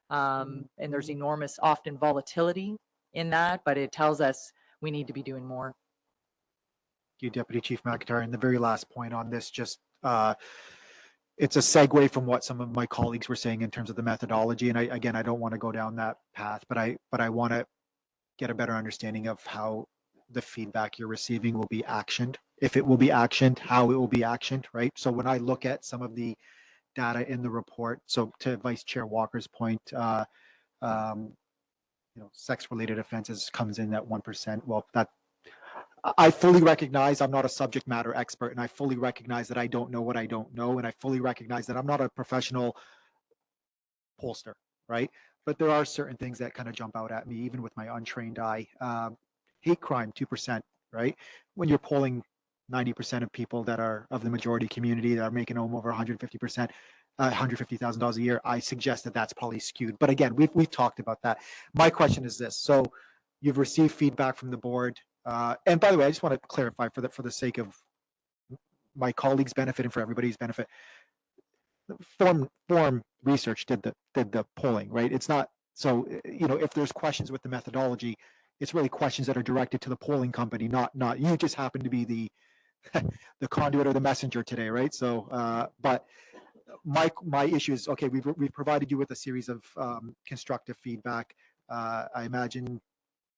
And there's enormous, often volatility in that, but it tells us we need to be doing more. Thank you, Deputy Chief McIntyre. And the very last point on this, just it's a segue from what some of my colleagues were saying in terms of the methodology. And I don't want to go down that path, but I want to get a better understanding of how the feedback you're receiving will be actioned, if it will be actioned, how it will be actioned, right? So when I look at some of the data in the report, so to Vice Chair Walker's point, you know, sex-related offenses comes in at 1%. Well, that I fully recognize I'm not a subject matter expert, and I fully recognize that I don't know what I don't know, and I fully recognize that I'm not a professional pollster, right? But there are certain things that kind of jump out at me, even with my untrained eye. Hate crime, 2%, right? When you're polling 90% of people that are of the majority community that are making home over 150%, $150,000 a year, I suggest that that's probably skewed. But again, we've talked about that. My question is this: so you've received feedback from the board, and by the way, I just want to clarify for the sake of my colleagues' benefit and for everybody's benefit. Forum Research did the polling, right? It's not so, you know, if there's questions with the methodology, it's really questions that are directed to the polling company, not you. Just happen to be the the conduit or the messenger today, right? So, but my issue is, okay, we've provided you with a series of constructive feedback. I imagine,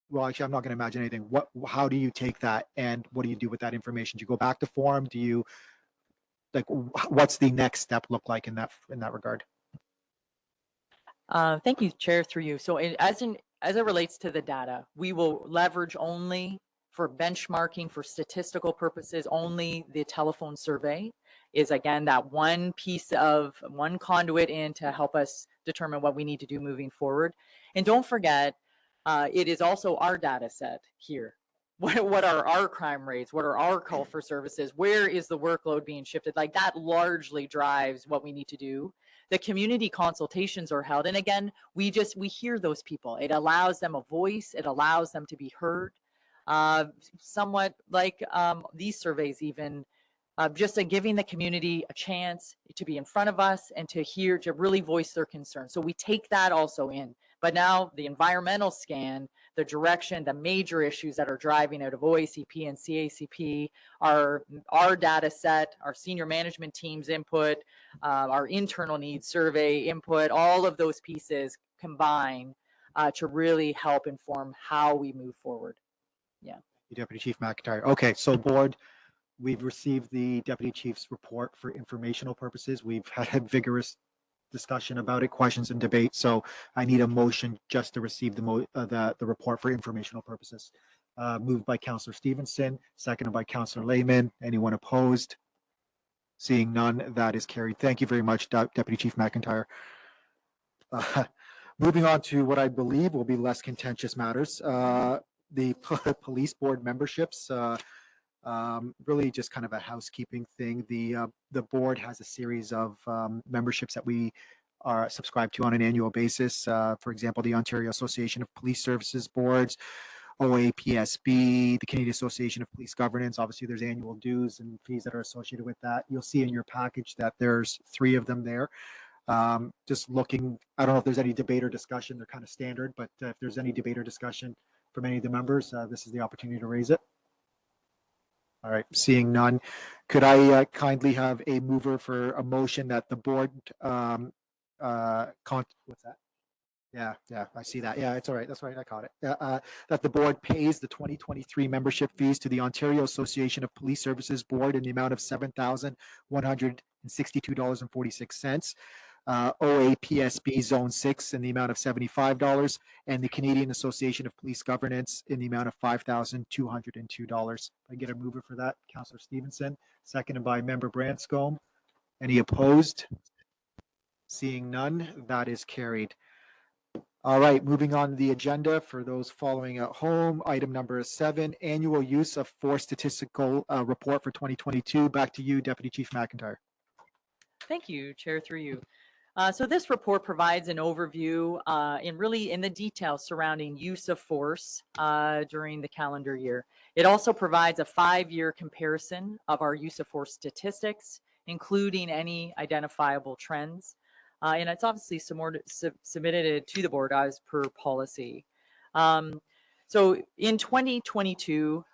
well, actually, I'm not going to imagine anything. How do you take that, and what do you do with that information? Do you go back to forum? Do you, like, what's the next step look like in that regard? Thank you, Chair, through you. So as it relates to the data, we will leverage only for benchmarking, for statistical purposes, only the telephone survey. is again that one piece of one conduit in to help us determine what we need to do moving forward. And don't forget, it is also our data set here. What are our crime rates? What are our call for services? Where is the workload being shifted? Like that largely drives what we need to do. The community consultations are held. And again, we hear those people. It allows them a voice. It allows them to be heard. Somewhat like these surveys even, just giving the community a chance to be in front of us and to really voice their concerns. So we take that also in. But now the environmental scan, the direction, the major issues that are driving out of OACP and CACP, our data set, our senior management team's input, our internal needs survey input, all of those pieces combine to really help inform how we move forward. Yeah. Deputy Chief McIntyre. Okay, so board, we've received the Deputy Chief's report for informational purposes. We've had a vigorous discussion about it, questions and debate. So I need a motion just to receive the report for informational purposes. Moved by Councillor Stevenson, seconded by Councillor Lehman. Anyone opposed? Seeing none, that is carried. Thank you very much, Deputy Chief McIntyre. Moving on to what I believe will be less contentious matters. The police board memberships, really just kind of a housekeeping thing. The board has a series of memberships that we are subscribed to on an annual basis. For example, the Ontario Association of Police Services Boards, OAPSB, the Canadian Association of Police Governance. Obviously, there's annual dues and fees that are associated with that. You'll see in your package that there's 3 of them there. Just looking, I don't know if there's any debate or discussion. They're kind of standard, but if there's any debate or discussion from any of the members, this is the opportunity to raise it. All right, seeing none, could I kindly have a mover for a motion that the board, what's that? Yeah, I see that. Yeah, it's all right. That's right. I caught it. That the board pays the 2023 membership fees to the Ontario Association of Police Services Board in the amount of $7,162.46. OAPSB Zone 6 in the amount of $75, and the Canadian Association of Police Governance in the amount of $5,202. I get a mover for that, Councillor Stevenson, seconded by Member Branscombe. Any opposed? Seeing none, that is carried. All right, moving on to the agenda for those following at home. Item number 7, annual use of force statistical report for 2022. Back to you, Deputy Chief McIntyre. Thank you, Chair, through you. So this report provides an overview in the details surrounding use of force during the calendar year. It also provides a 5-year comparison of our use of force statistics, including any identifiable trends. And it's obviously submitted to the board as per policy. So in 2022,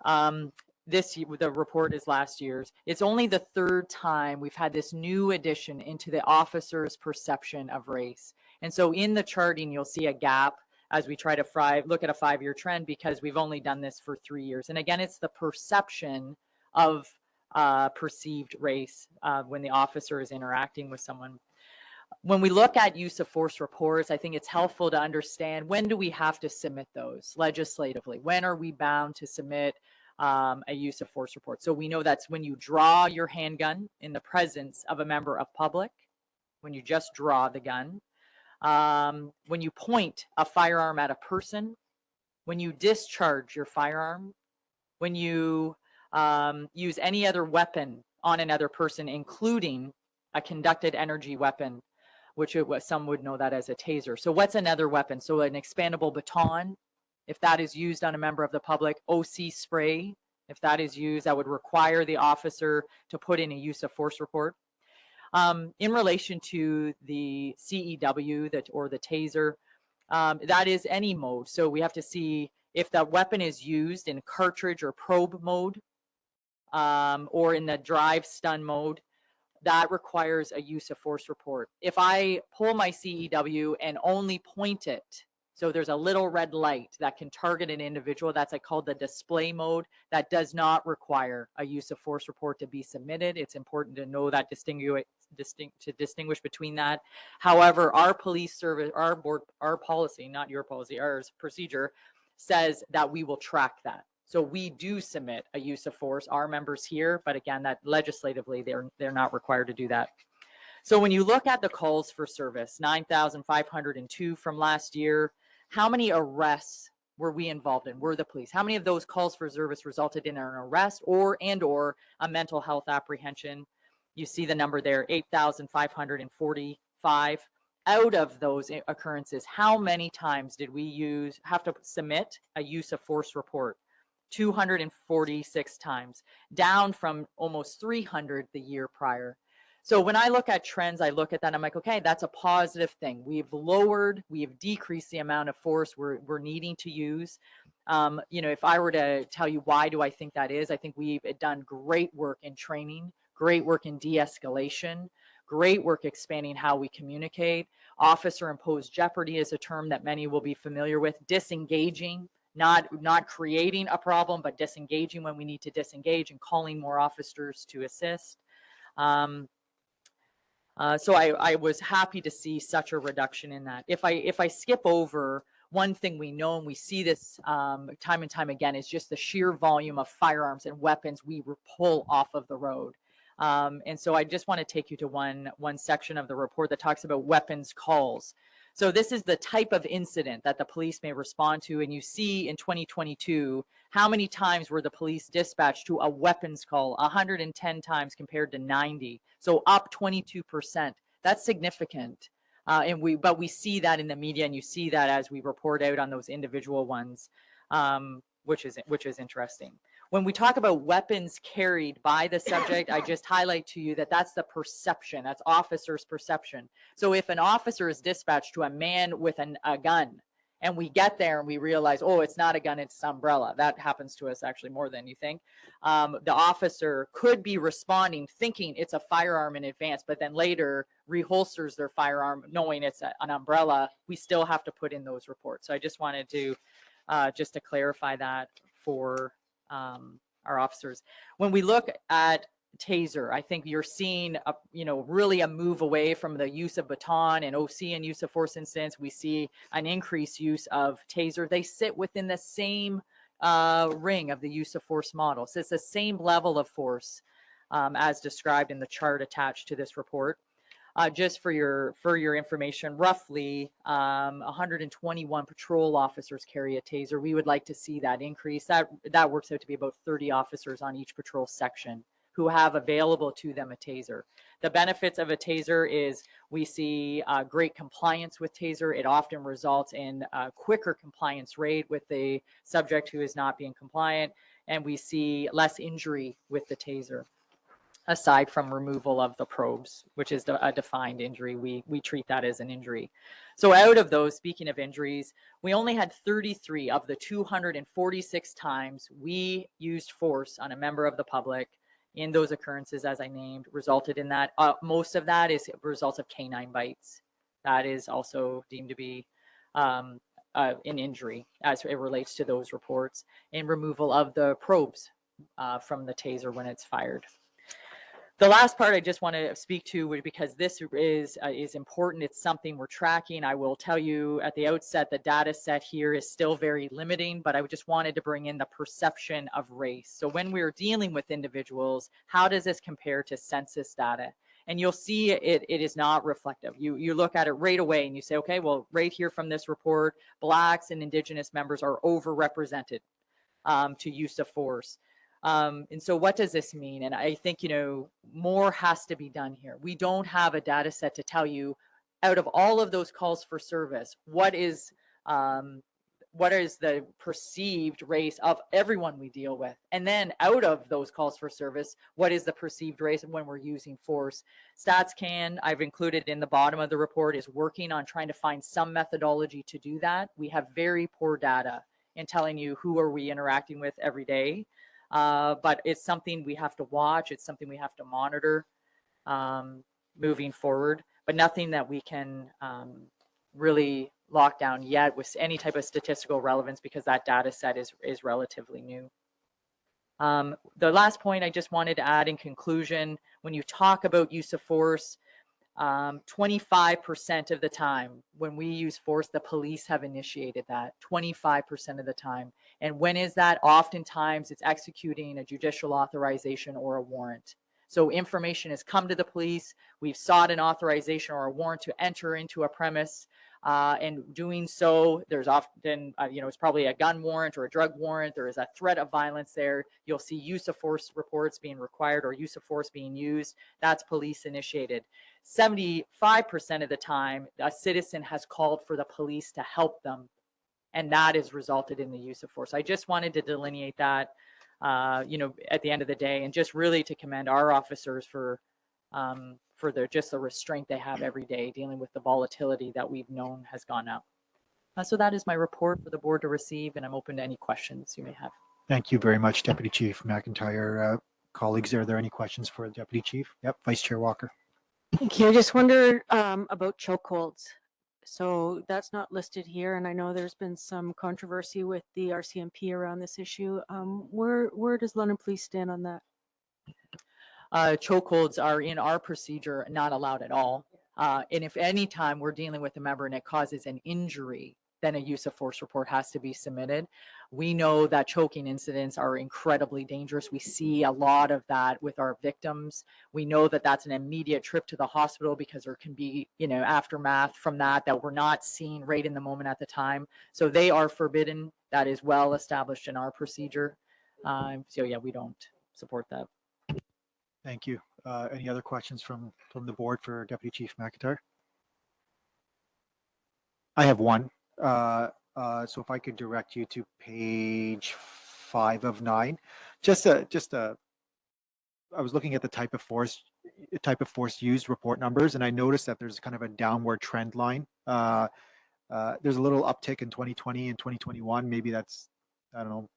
the report is last year's. It's only the 3rd time we've had this new addition into the officer's perception of race. And so in the charting, you'll see a gap as we try to look at a 5-year trend, because we've only done this for 3 years. And again, it's the perception of perceived race when the officer is interacting with someone. When we look at use of force reports, I think it's helpful to understand, when do we have to submit those legislatively? When are we bound to submit a use of force report? So we know that's when you draw your handgun in the presence of a member of public, when you just draw the gun, when you point a firearm at a person, when you discharge your firearm, when you use any other weapon on another person, including a conducted energy weapon, which some would know that as a taser. So what's another weapon? So an expandable baton, if that is used on a member of the public. OC spray, if that is used, that would require the officer to put in a use of force report. In relation to the CEW or the taser, that is any mode. So we have to see if that weapon is used in cartridge or probe mode, or in the drive stun mode. That requires a use of force report. If I pull my CEW and only point it, so there's a little red light that can target an individual, that's called the display mode. That does not require a use of force report to be submitted. It's important to know that distinguish between that. However, our police service, our policy, not your policy, our procedure says that we will track that. So we do submit a use of force, our members here, but again, that legislatively, they're not required to do that. So when you look at the calls for service, 9,502 from last year, how many arrests were we involved in? Were the police? How many of those calls for service resulted in an arrest or a mental health apprehension? You see the number there, 8,545. Out of those occurrences, how many times did we have to submit a use of force report? 246 times, down from almost 300 the year prior. So when I look at trends, I look at that, I'm like, okay, that's a positive thing. We've decreased the amount of force we're needing to use. You know, if I were to tell you why do I think that is, I think we've done great work in training, great work in de-escalation, great work expanding how we communicate. Officer imposed jeopardy is a term that many will be familiar with. Disengaging, not creating a problem, but disengaging when we need to disengage and calling more officers to assist. So I was happy to see such a reduction in that. If I skip over, one thing we know, and we see this time and time again, is just the sheer volume of firearms and weapons we pull off of the road. And so I just want to take you to one section of the report that talks about weapons calls. So this is the type of incident that the police may respond to. And you see in 2022, how many times were the police dispatched to a weapons call? 110 times compared to 90. So up 22%. That's significant. But we see that in the media, and you see that as we report out on those individual ones, which is interesting. When we talk about weapons carried by the subject, I just highlight to you that that's the perception, that's officer's perception. So if an officer is dispatched to a man with a gun, and we get there and we realize, oh, it's not a gun, it's an umbrella. That happens to us actually more than you think. The officer could be responding thinking it's a firearm in advance, but then later reholsters their firearm knowing it's an umbrella. We still have to put in those reports. So I just wanted to just to clarify that for our officers. When we look at taser, I think you're seeing really a move away from the use of baton and OC and use of force incidents. We see an increased use of taser. They sit within the same ring of the use of force model. So it's the same level of force as described in the chart attached to this report. Just for your information, roughly 121 patrol officers carry a taser. We would like to see that increase. That works out to be about 30 officers on each patrol section who have available to them a taser. The benefits of a taser is we see great compliance with taser. It often results in a quicker compliance rate with the subject who is not being compliant, and we see less injury with the taser, aside from removal of the probes, which is a defined injury. We treat that as an injury. So out of those, speaking of injuries, we only had 33 of the 246 times we used force on a member of the public in those occurrences, as I named, resulted in that. Most of that is results of canine bites. That is also deemed to be an injury as it relates to those reports, and removal of the probes from the taser when it's fired. The last part I just want to speak to, because this is important, it's something we're tracking. I will tell you at the outset, the data set here is still very limiting, but I just wanted to bring in the perception of race. So when we're dealing with individuals, how does this compare to census data? And you'll see it is not reflective. You look at it right away and you say, okay, well, right here from this report, Blacks and Indigenous members are overrepresented to use of force. And so what does this mean? And I think, more has to be done here. We don't have a data set to tell you, out of all of those calls for service, what is the perceived race of everyone we deal with? And then out of those calls for service, what is the perceived race when we're using force? StatsCan, I've included in the bottom of the report, is working on trying to find some methodology to do that. We have very poor data in telling you who are we interacting with every day. But it's something we have to watch. It's something we have to monitor moving forward, but nothing that we can really lock down yet with any type of statistical relevance, because that data set is relatively new. The last point I just wanted to add in conclusion, when you talk about use of force, 25% of the time when we use force, the police have initiated that 25% of the time. And when is that? Oftentimes it's executing a judicial authorization or a warrant. So information has come to the police. We've sought an authorization or a warrant to enter into a premise. And doing so, there's often, it's probably a gun warrant or a drug warrant. There is a threat of violence there. You'll see use of force reports being required or use of force being used. That's police initiated. 75% of the time, a citizen has called for the police to help them, and that has resulted in the use of force. I just wanted to delineate that, at the end of the day, and just really to commend our officers for the restraint they have every day dealing with the volatility that we've known has gone up. So that is my report for the board to receive, and I'm open to any questions you may have. Thank you very much, Deputy Chief McIntyre. Colleagues, are there any questions for the Deputy Chief? Yep, Vice Chair Walker. Thank you. I just wonder about chokeholds. So that's not listed here, and I know there's been some controversy with the RCMP around this issue. Where does London Police stand on that? Chokeholds are in our procedure not allowed at all. And if any time we're dealing with a member and it causes an injury, then a use of force report has to be submitted. We know that choking incidents are incredibly dangerous. We see a lot of that with our victims. We know that that's an immediate trip to the hospital because there can be, aftermath from that we're not seeing right in the moment at the time. So they are forbidden. That is well established in our procedure. So yeah, we don't support that. Thank you. Any other questions from the board for Deputy Chief McIntyre? I have one. So if I could direct you to page 5 of 9, I was looking at the type of force used report numbers, and I noticed that there's kind of a downward trend line. There's a little uptick in 2020 and 2021. Maybe that's, I don't know,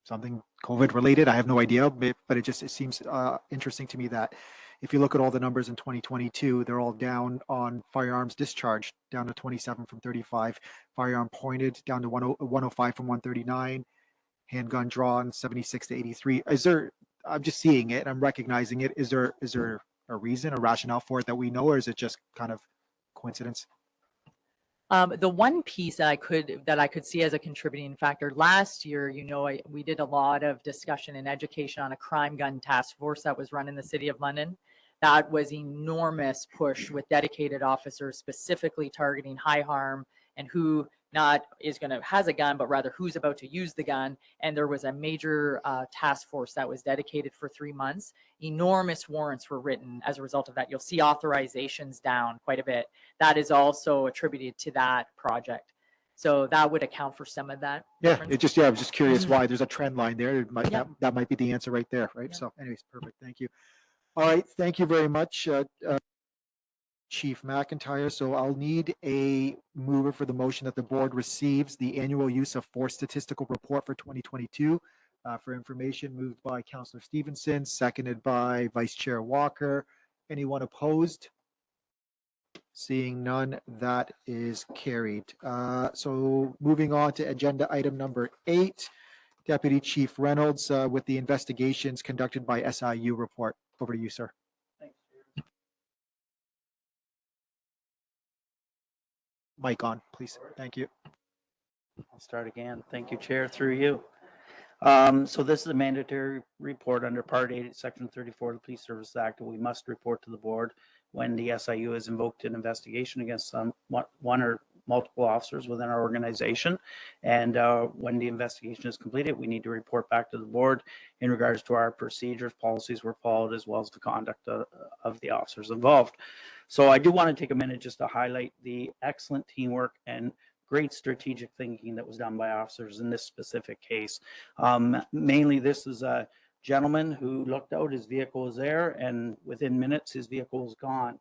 something COVID related. I have no idea, but it seems interesting to me that if you look at all the numbers in 2022, they're all down on firearms discharged, down to 27 from 35, firearm pointed down to 105 from 139, handgun drawn 76 to 83. I'm just seeing it, I'm recognizing it. Is there a reason, a rationale for it that we know, or is it just kind of coincidence? The one piece that I could see as a contributing factor last year, we did a lot of discussion and education on a crime gun task force that was run in the City of London. That was enormous push with dedicated officers specifically targeting high harm and who not has a gun, but rather who's about to use the gun. And there was a major task force that was dedicated for 3 months. Enormous warrants were written as a result of that. You'll see authorizations down quite a bit. That is also attributed to that project. So that would account for some of that. Yeah, I was just curious why there's a trend line there. That might be the answer right there, right? Yeah. So anyways, perfect. Thank you. All right, thank you very much, Chief McIntyre. So I'll need a mover for the motion that the board receives the annual use of force statistical report for 2022 for information. Moved by Councillor Stevenson, seconded by Vice Chair Walker. Anyone opposed? Seeing none, that is carried. So moving on to agenda item number 8, Deputy Chief Reynolds with the investigations conducted by SIU report. Over to you, sir. Mic on, please. Thank you. I'll start again. Thank you, Chair, through you. So this is a mandatory report under Part 8, Section 34 of the Police Service Act. We must report to the board when the SIU has invoked an investigation against one or multiple officers within our organization. And when the investigation is completed, we need to report back to the board in regards to our procedures, policies were followed, as well as the conduct of the officers involved. So I do want to take a minute just to highlight the excellent teamwork and great strategic thinking that was done by officers in this specific case. Mainly, this is a gentleman who looked out, his vehicle was there, and within minutes, his vehicle was gone.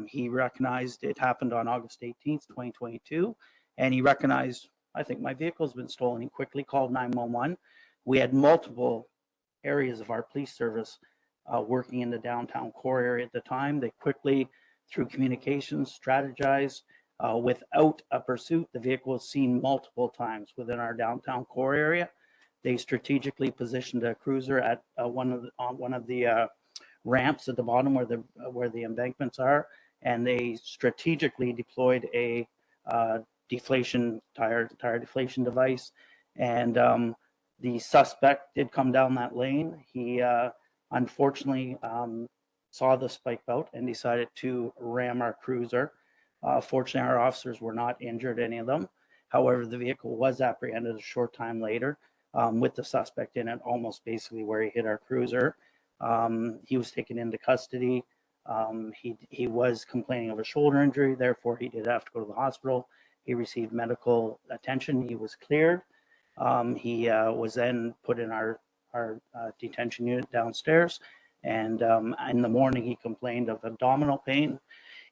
He recognized it happened on August 18th, 2022, and he recognized, I think my vehicle's been stolen. He quickly called 911. We had multiple areas of our police service working in the downtown core area at the time. They quickly, through communications, strategized. Without a pursuit, the vehicle was seen multiple times within our downtown core area. They strategically positioned a cruiser at one of the ramps at the bottom where the embankments are, and they strategically deployed a tire deflation device, and the suspect did come down that lane. He unfortunately saw the spike bout and decided to ram our cruiser. Fortunately, our officers were not injured, any of them. However, the vehicle was apprehended a short time later with the suspect in it, almost basically where he hit our cruiser. He was taken into custody. He was complaining of a shoulder injury, therefore he did have to go to the hospital. He received medical attention. He was cleared. He was then put in our detention unit downstairs. And in the morning, he complained of abdominal pain.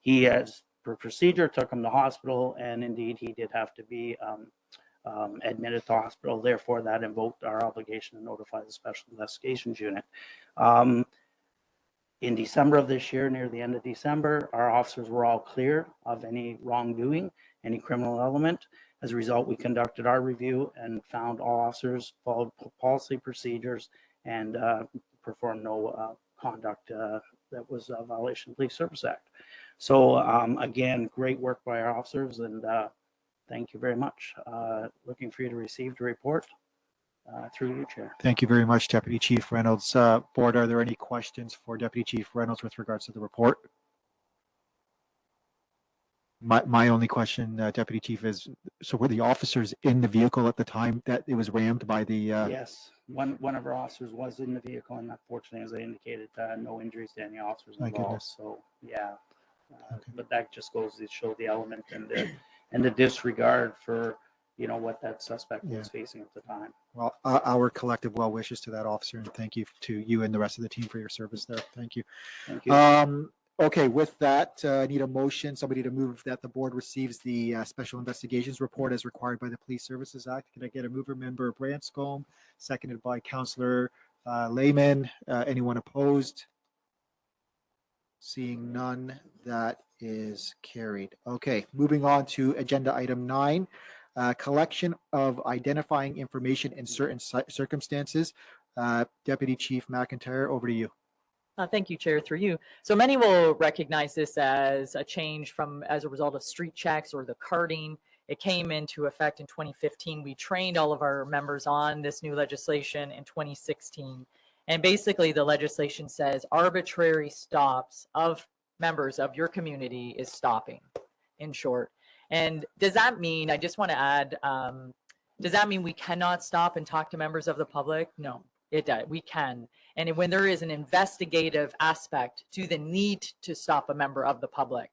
He, as per procedure, took him to hospital, and indeed, he did have to be admitted to hospital. Therefore, that invoked our obligation to notify the Special Investigations Unit. In December of this year, near the end of December, our officers were all cleared of any wrongdoing, any criminal element. As a result, we conducted our review and found all officers followed policy procedures and performed no conduct that was a violation of the Police Service Act. So again, great work by our officers, and thank you very much. Looking for you to receive the report through you, Chair. Thank you very much, Deputy Chief Reynolds. Board, are there any questions for Deputy Chief Reynolds with regards to the report? My only question, Deputy Chief, is, so were the officers in the vehicle at the time that it was rammed by the? Yes, one of our officers was in the vehicle, and unfortunately, as I indicated, no injuries to any officers My involved. goodness. So yeah, Okay. but that just goes to show the element and the disregard for what that suspect was facing at the time. Well, our collective well wishes to that officer, and thank you to you and the rest of the team for your service there. Thank you. Thank you. Okay, with that, I need a motion, somebody to move that the board receives the Special Investigations Report as required by the Police Services Act. Can I get a mover, member Branscombe, seconded by Councillor Lehman? Anyone opposed? Seeing none, that is carried. Okay, moving on to agenda item 9, collection of identifying information in certain circumstances. Deputy Chief McIntyre, over to you. Thank you, Chair, through you. So many will recognize this as a change as a result of street checks or the carding. It came into effect in 2015. We trained all of our members on this new legislation in 2016. And basically the legislation says arbitrary stops of members of your community is stopping, in short. And does that mean, I just want to add, does that mean we cannot stop and talk to members of the public? No, it does. We can. And when there is an investigative aspect to the need to stop a member of the public,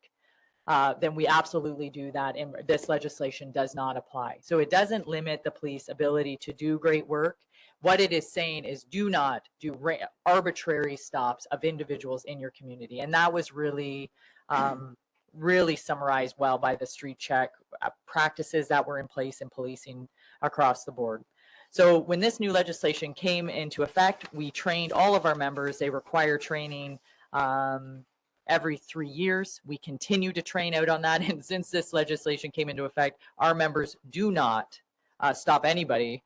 then we absolutely do that. And this legislation does not apply. So it doesn't limit the police ability to do great work. What it is saying is do not do arbitrary stops of individuals in your community. And that was really, really summarized well by the street check practices that were in place in policing across the board. So when this new legislation came into effect, we trained all of our members. They require training every 3 years. We continue to train out on that. And since this legislation came into effect, our members do not stop anybody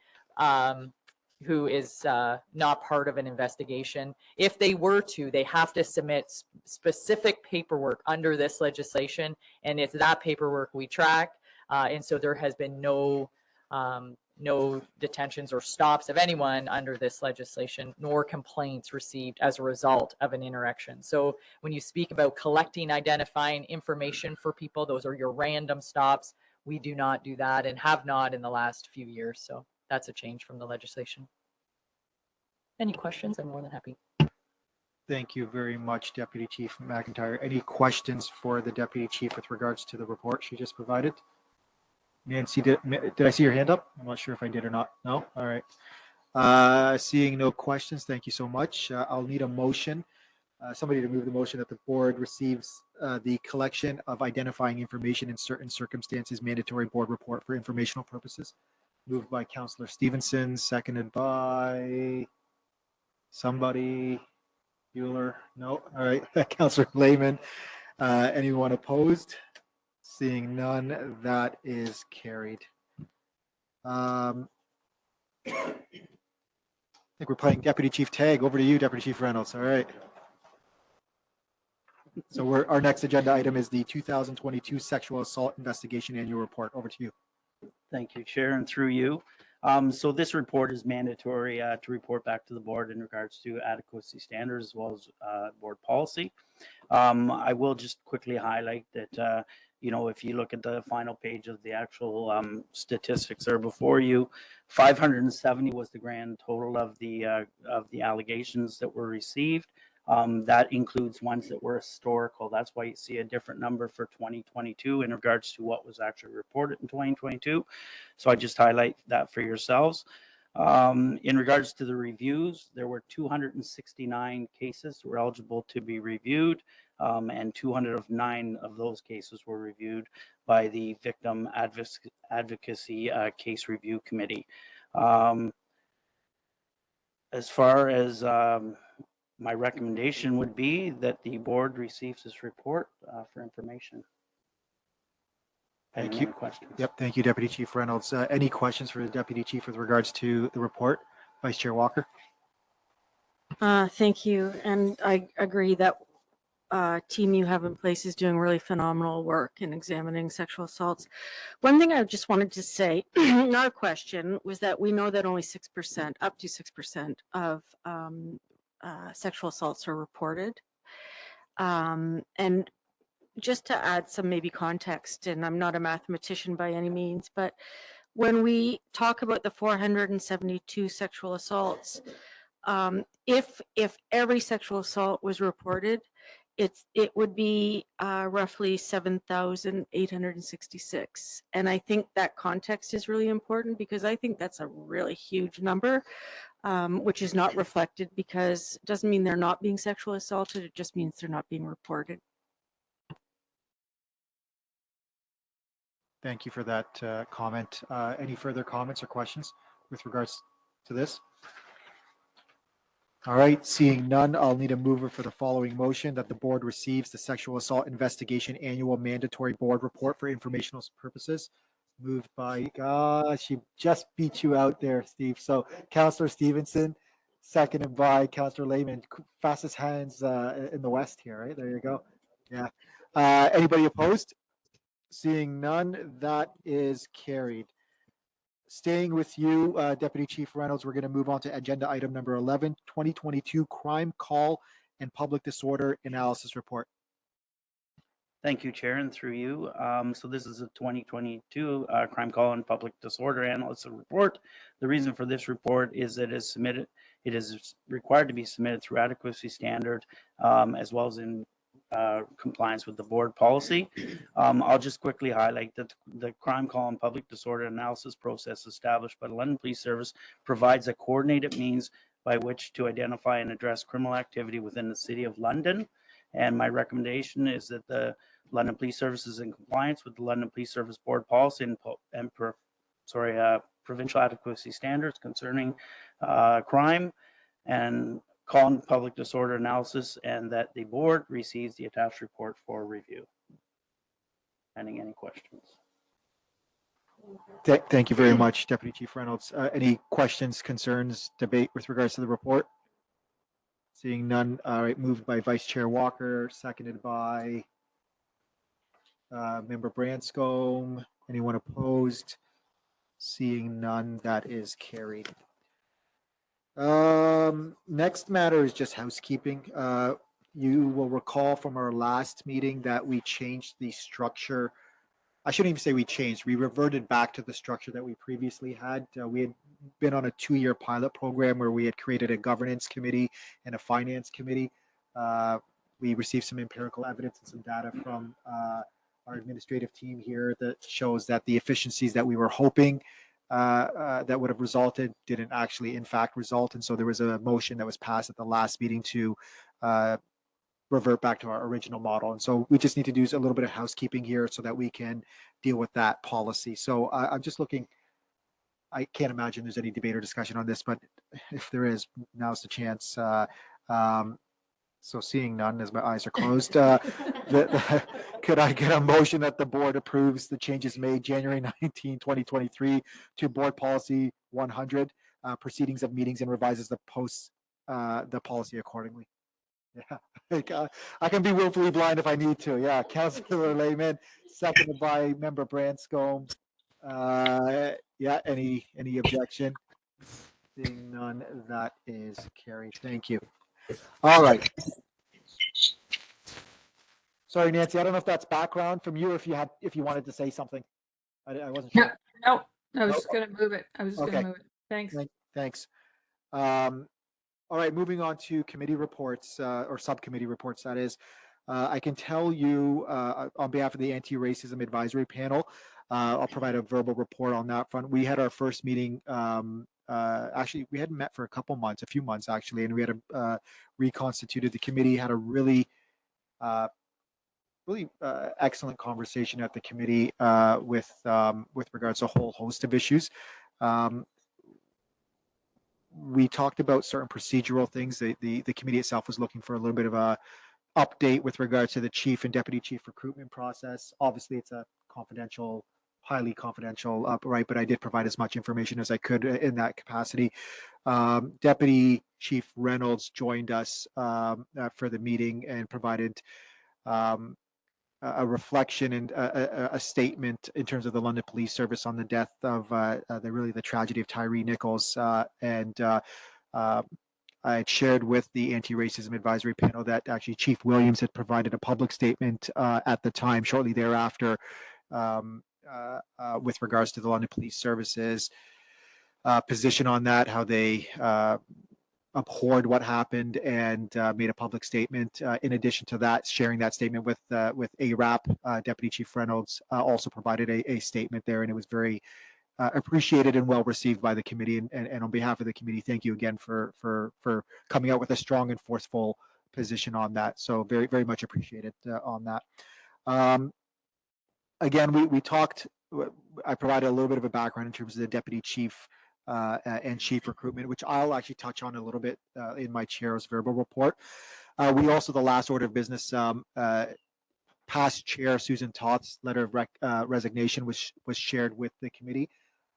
who is not part of an investigation. If they were to, they have to submit specific paperwork under this legislation. And it's that paperwork we track. And so there has been no detentions or stops of anyone under this legislation, nor complaints received as a result of an interaction. So when you speak about collecting, identifying information for people, those are your random stops. We do not do that and have not in the last few years. So that's a change from the legislation. Any questions? I'm more than happy. Thank you very much, Deputy Chief McIntyre. Any questions for the Deputy Chief with regards to the report she just provided? Nancy, did I see your hand up? I'm not sure if I did or not. No? All right. Seeing no questions, thank you so much. I'll need a motion. Somebody to move the motion that the board receives the collection of identifying information in certain circumstances mandatory board report for informational purposes. Moved by Councillor Stevenson, seconded by somebody. Bueller? No? All right. Councillor Lehman. Anyone opposed? Seeing none, that is carried. I think we're playing Deputy Chief tag. Over to you, Deputy Chief Reynolds. All right. So our next agenda item is the 2022 Sexual Assault Investigation Annual Report. Over to you. Thank you, Chair, and through you. So this report is mandatory to report back to the board in regards to adequacy standards as well as board policy. I will just quickly highlight that, if you look at the final page of the actual statistics that are before you, 570 was the grand total of the allegations that were received. That includes ones that were historical. That's why you see a different number for 2022 in regards to what was actually reported in 2022. So I just highlight that for yourselves. In regards to the reviews, there were 269 cases that were eligible to be reviewed, and 209 of those cases were reviewed by the Victim Advocacy Case Review Committee. As far as my recommendation would be that the board receives this report for information. Thank Any you. other questions? Yep. Thank you, Deputy Chief Reynolds. Any questions for the Deputy Chief with regards to the report? Vice Chair Walker. Thank you. And I agree that team you have in place is doing really phenomenal work in examining sexual assaults. One thing I just wanted to say, not a question, was that we know that only 6%, up to 6% of sexual assaults are reported. And just to add some maybe context, and I'm not a mathematician by any means, but when we talk about the 472 sexual assaults, if every sexual assault was reported, it would be roughly 7,866. And I think that context is really important because I think that's a really huge number, which is not reflected because it doesn't mean they're not being sexually assaulted. It just means they're not being reported. Thank you for that comment. Any further comments or questions with regards to this? All right, seeing none, I'll need a mover for the following motion that the board receives the Sexual Assault Investigation Annual Mandatory Board Report for informational purposes. Moved by, she just beat you out there, Steve. So Councillor Stevenson, seconded by Councillor Lehman. Fastest hands in the West here, right? There you go. Yeah. Anybody opposed? Seeing none, that is carried. Staying with you, Deputy Chief Reynolds, we're going to move on to agenda item number 11, 2022 Crime Call and Public Disorder Analysis Report. Thank you, Chair, and through you. So this is a 2022 Crime Call and Public Disorder Analysis Report. The reason for this report is that it is required to be submitted through adequacy standard, as well as in compliance with the board policy. I'll just quickly highlight that the crime call and public disorder analysis process established by the London Police Service provides a coordinated means by which to identify and address criminal activity within the City of London. And my recommendation is that the London Police Service is in compliance with the London Police Service board policy and provincial adequacy standards concerning crime and call and public disorder analysis, and that the board receives the attached report for review. Pending any questions. Thank you very much, Deputy Chief Reynolds. Any questions, concerns, debate with regards to the report? Seeing none, all right, moved by Vice Chair Walker, seconded by Member Branscombe. Anyone opposed? Seeing none, that is carried. Next matter is just housekeeping. You will recall from our last meeting that we changed the structure. I shouldn't even say we changed. We reverted back to the structure that we previously had. We had been on a 2-year pilot program where we had created a governance committee and a finance committee. We received some empirical evidence and some data from our administrative team here that shows that the efficiencies that we were hoping that would have resulted didn't actually in fact result. And so there was a motion that was passed at the last meeting to revert back to our original model. And so we just need to do a little bit of housekeeping here so that we can deal with that policy. So I'm just looking, I can't imagine there's any debate or discussion on this, but if there is, now's the chance. So seeing none as my eyes are closed, could I get a motion that the board approves the changes made January 19, 2023 to board policy 100, proceedings of meetings, and revises the policy accordingly? Yeah, like, I can be willfully blind if I need to. Yeah, Councillor Lehman, seconded by Member Branscombe. Yeah, any objection? Seeing none, that is carried. Thank you. All right. Sorry, Nancy, I don't know if that's background from you, or if you wanted to say something. I wasn't No, sure. no, I was No? just gonna move it. I was just Okay. gonna move it. Thanks. Thanks. All right, moving on to committee reports, or subcommittee reports, that is. I can tell you, on behalf of the Anti-Racism Advisory Panel, I'll provide a verbal report on that front. We had our first meeting, actually, we hadn't met for a few months actually, and we had reconstituted the committee, had a really excellent conversation at the committee with regards to a whole host of issues. We talked about certain procedural things. The committee itself was looking for a little bit of a update with regards to the chief and deputy chief recruitment process. Obviously, it's a confidential, highly confidential, right? But I did provide as much information as I could in that capacity. Deputy Chief Reynolds joined us for the meeting and provided a reflection and a statement in terms of the London Police Service on the death of the tragedy of Tyree Nichols. I had shared with the Anti-Racism Advisory Panel that actually Chief Williams had provided a public statement at the time, shortly thereafter, with regards to the London Police Service's position on that, how they abhorred what happened and made a public statement. In addition to that, sharing that statement with ARAP, Deputy Chief Reynolds also provided a statement there, and it was very appreciated and well received by the committee. And on behalf of the committee, thank you again for coming out with a strong and forceful position on that. So very, very much appreciated on that. Again, we talked, I provided a little bit of a background in terms of the deputy chief and chief recruitment, which I'll actually touch on a little bit in my chair's verbal report. We also, the last order of business, past chair Susan Toth's letter of resignation was shared with the committee,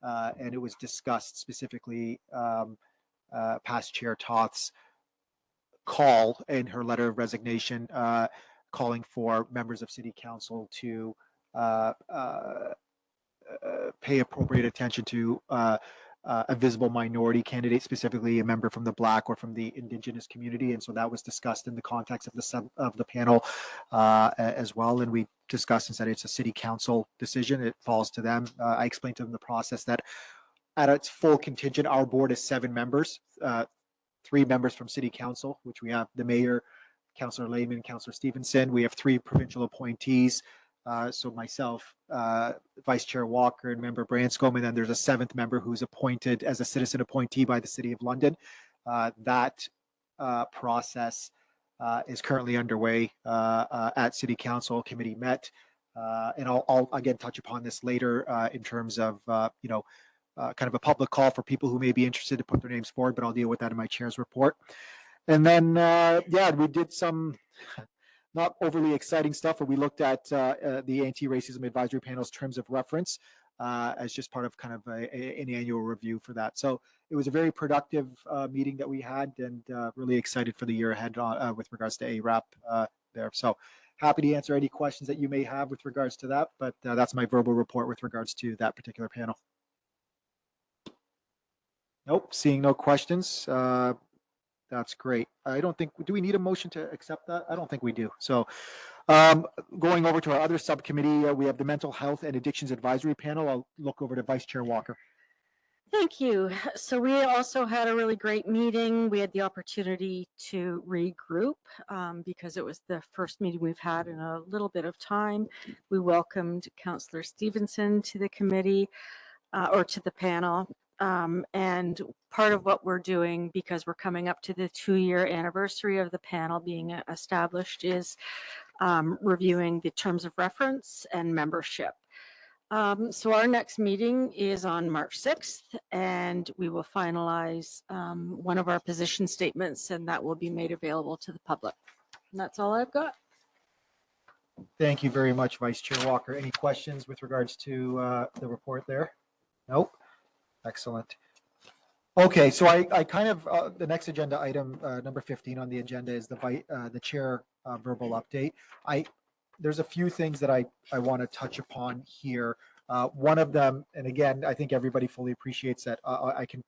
and it was discussed specifically, past chair Toth's call in her letter of resignation, calling for members of city council to pay appropriate attention to a visible minority candidate, specifically a member from the Black or from the Indigenous community. And so that was discussed in the context of the panel as well. And we discussed and said it's a city council decision. It falls to them. I explained to them the process that at its full contingent, our board is 7 members, 3 members from city council, which we have the mayor, Councillor Lehman, Councillor Stevenson. We have 3 provincial appointees. So myself, Vice Chair Walker, and Member Branscombe, and then there's a 7th member who's appointed as a citizen appointee by the City of London. That process is currently underway at City Council. Committee met, and I'll again touch upon this later in terms of kind of a public call for people who may be interested to put their names forward, but I'll deal with that in my chair's report. And then, yeah, we did some not overly exciting stuff, but we looked at the Anti-Racism Advisory Panel's terms of reference as just part of kind of an annual review for that. So it was a very productive meeting that we had, and really excited for the year ahead with regards to ARAP there. So happy to answer any questions that you may have with regards to that, but that's my verbal report with regards to that particular panel. Nope, seeing no questions. That's great. I don't think, do we need a motion to accept that? I don't think we do. So going over to our other subcommittee, we have the Mental Health and Addictions Advisory Panel. I'll look over to Vice Chair Walker. Thank you. So we also had a really great meeting. We had the opportunity to regroup because it was the first meeting we've had in a little bit of time. We welcomed Councillor Stevenson to the committee or to the panel. And part of what we're doing, because we're coming up to the 2-year anniversary of the panel being established, is reviewing the terms of reference and membership. So our next meeting is on March 6th, and we will finalize one of our position statements, and that will be made available to the public. And that's all I've got. Thank you very much, Vice Chair Walker. Any questions with regards to the report there? Nope. Excellent. Okay, so I kind of, the next agenda item, number 15 on the agenda is the chair verbal update. There's a few things that I want to touch upon here. One of them, and again, I think everybody fully appreciates that I can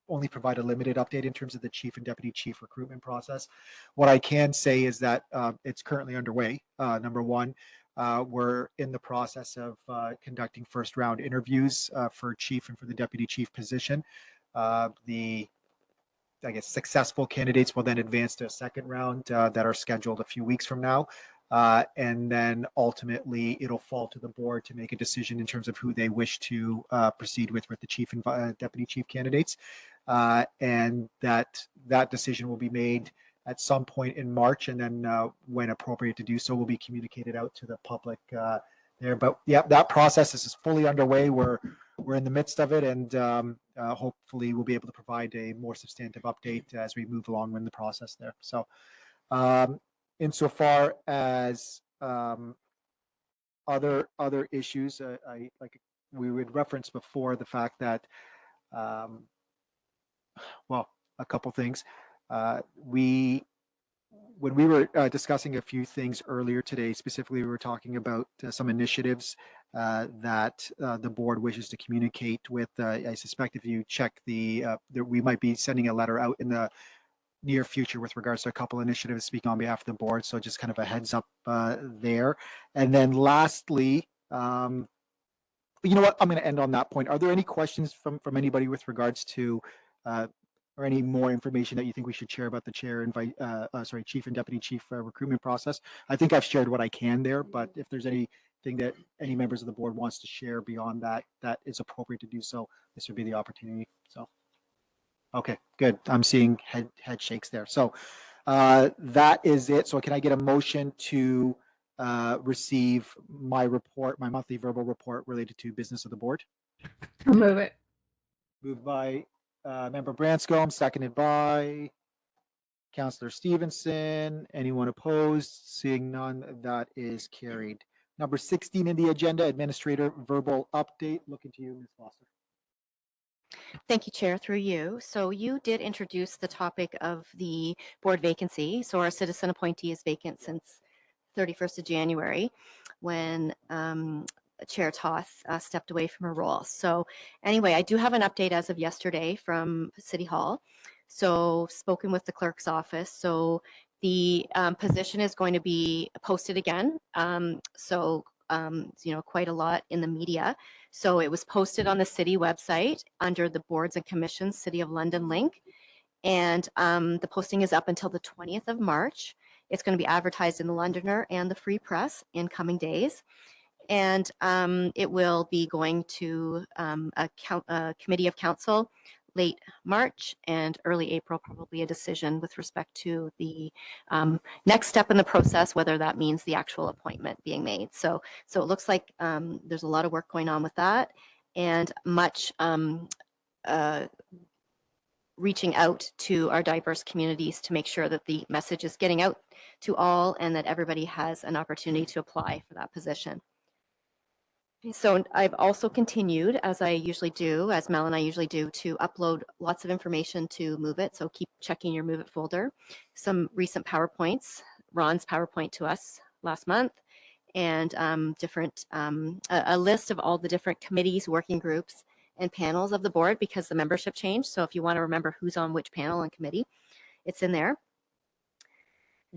only provide a limited update in terms of the chief and deputy chief recruitment process. What I can say is that it's currently underway. Number one, we're in the process of conducting first round interviews for chief and for the deputy chief position. The I guess successful candidates will then advance to a second round that are scheduled a few weeks from now. And then ultimately it'll fall to the board to make a decision in terms of who they wish to proceed with the chief and deputy chief candidates. And that decision will be made at some point in March, and then when appropriate to do so will be communicated out to the public there. But yeah, that process is fully underway. We're in the midst of it, and hopefully we'll be able to provide a more substantive update as we move along in the process there. So insofar as other issues, like we would reference before, the fact that well, a couple things. When we were discussing a few things earlier today, specifically we were talking about some initiatives that the board wishes to communicate with. I suspect if you check we might be sending a letter out in the near future with regards to a couple initiatives speaking on behalf of the board. So just kind of a heads up there. And then lastly, you know what, I'm going to end on that point. Are there any questions from anybody with regards to or any more information that you think we should share about the chair chief and deputy chief recruitment process? I think I've shared what I can there, but if there's anything that any members of the board wants to share beyond that is appropriate to do so, this would be the opportunity. So, okay, good. I'm seeing head shakes there. So that is it. So can I get a motion to receive my report, my monthly verbal report related to business of the board? I'll move it. Moved by Member Branscombe, seconded by Councillor Stevenson. Anyone opposed? Seeing none, that is carried. Number 16 in the agenda, Administrator Verbal Update. Looking to you, Ms. Foster. Thank you, Chair, through you. So you did introduce the topic of the board vacancy. So our citizen appointee is vacant since 31st of January when Chair Toth stepped away from her role. So anyway, I do have an update as of yesterday from City Hall. So spoken with the clerk's office. So the position is going to be posted again. You know, quite a lot in the media. So it was posted on the city website under the Boards and Commissions City of London link. And the posting is up until the 20th of March. It's going to be advertised in the Londoner and the Free Press in coming days. And it will be going to a committee of council late March and early April, probably a decision with respect to the next step in the process, whether that means the actual appointment being made. So it looks like there's a lot of work going on with that, and much reaching out to our diverse communities to make sure that the message is getting out to all and that everybody has an opportunity to apply for that position. So I've also continued, as I usually do, as Mel and I usually do, to upload lots of information to Move It. So keep checking your Move It folder. Some recent PowerPoints, Ron's PowerPoint to us last month, and a list of all the different committees, working groups, and panels of the board because the membership changed. So if you want to remember who's on which panel and committee, it's in there.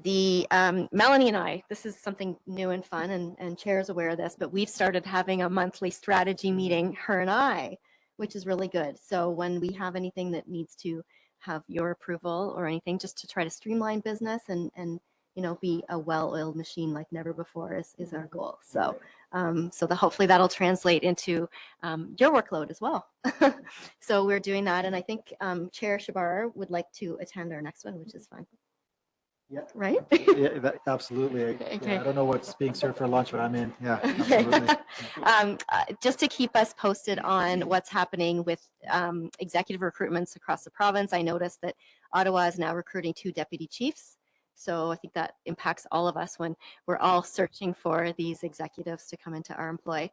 The Melanie and I, this is something new and fun, and Chair is aware of this, but we've started having a monthly strategy meeting, her and I, which is really good. So when we have anything that needs to have your approval or anything, just to try to streamline business and you know, be a well-oiled machine like never before is our goal. So hopefully that'll translate into your workload as well. So we're doing that, and I think Chair Shabar would like to attend our next one, which is fun. Yeah. Right? Yeah, absolutely. Okay. Yeah, I don't know what's being served for lunch, but I'm in. Yeah, absolutely. Just to keep us posted on what's happening with executive recruitments across the province, I noticed that Ottawa is now recruiting 2 deputy chiefs. So I think that impacts all of us when we're all searching for these executives to come into our employ.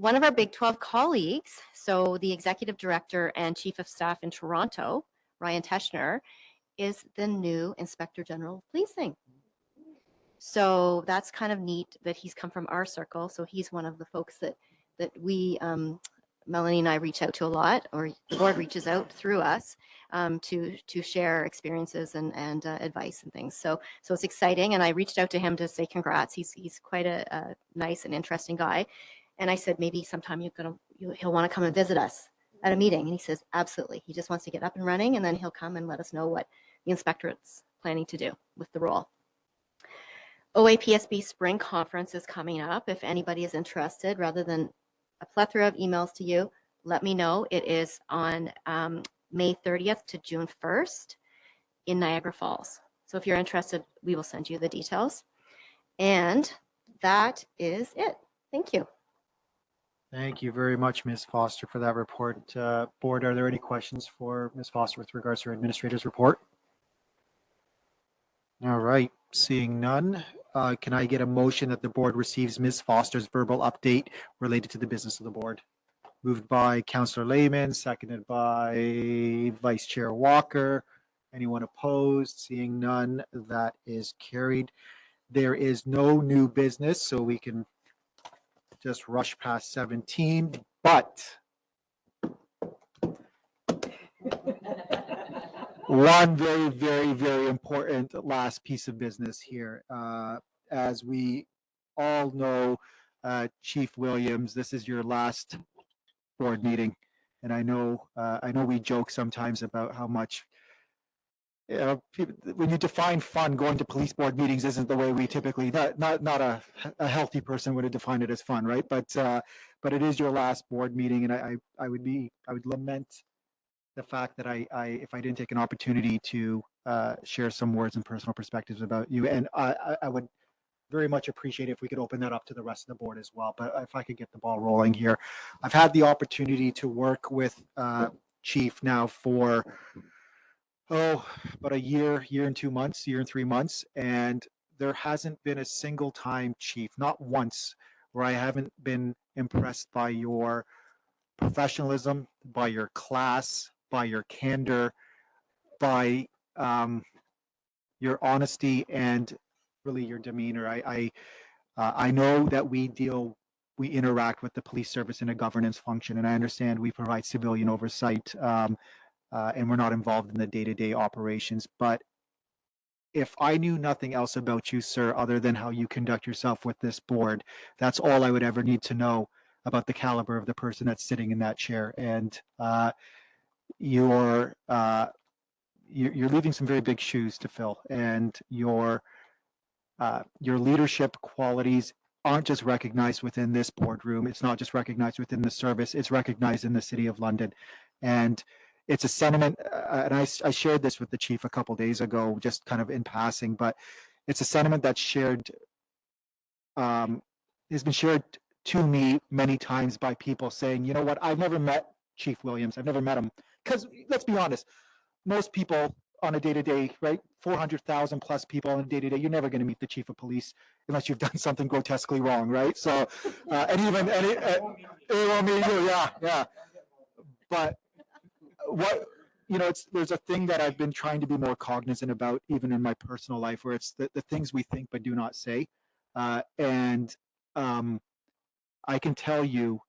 one of our Big 12 colleagues, so the executive director and chief of staff in Toronto, Ryan Teschner, is the new inspector general of policing. So that's kind of neat that he's come from our circle. So he's one of the folks that we, Melanie and I reach out to a lot, or the board reaches out through us to share experiences and advice and things. So it's exciting. And I reached out to him to say congrats. He's quite a nice and interesting guy. And I said, maybe sometime he'll want to come and visit us at a meeting. And he says, absolutely. He just wants to get up and running, and then he'll come and let us know what the inspectorate's planning to do with the role. OAPSB Spring Conference is coming up. If anybody is interested, rather than a plethora of emails to you, let me know. It is on May 30th to June 1st in Niagara Falls. So if you're interested, we will send you the details. And that is it. Thank you. Thank you very much, Ms. Foster, for that report. Board, are there any questions for Ms. Foster with regards to her administrator's report? All right, seeing none, can I get a motion that the board receives Ms. Foster's verbal update related to the business of the board? Moved by Councillor Lehman, seconded by Vice Chair Walker. Anyone opposed? Seeing none, that is carried. There is no new business, so we can just rush past 17, but one very, very, very important last piece of business here. As we all know, Chief Williams, this is your last board meeting. And I know we joke sometimes about how much, people, when you define fun, going to police board meetings isn't the way we typically, not a healthy person would have defined it as fun, right? But it is your last board meeting, and I would lament the fact that if I didn't take an opportunity to share some words and personal perspectives about you, and I would very much appreciate if we could open that up to the rest of the board as well. But if I could get the ball rolling here, I've had the opportunity to work with Chief now for about a year and 2 months, year and 3 months, and there hasn't been a single time, Chief, not once, where I haven't been impressed by your professionalism, by your class, by your candor, by your honesty, and really your demeanor. I know that we interact with the police service in a governance function, and I understand we provide civilian oversight, and we're not involved in the day-to-day operations. But if I knew nothing else about you, sir, other than how you conduct yourself with this board, that's all I would ever need to know about the caliber of the person that's sitting in that chair. And you're leaving some very big shoes to fill, and your leadership qualities aren't just recognized within this boardroom. It's not just recognized within the service. It's recognized in the City of London. And it's a sentiment, and I shared this with the chief a couple days ago, just kind of in passing, but it's a sentiment that's shared, has been shared to me many times by people saying, you know what, I've never met Chief Williams. I've never met him. Because let's be honest, most people on a day-to-day, right, 400,000 plus people on a day-to-day, you're never going to meet the chief of police unless you've done something grotesquely wrong, right? So, it won't mean you, yeah. But there's a thing that I've been trying to be more cognizant about, even in my personal life, where it's the things we think but do not say. And I can tell you,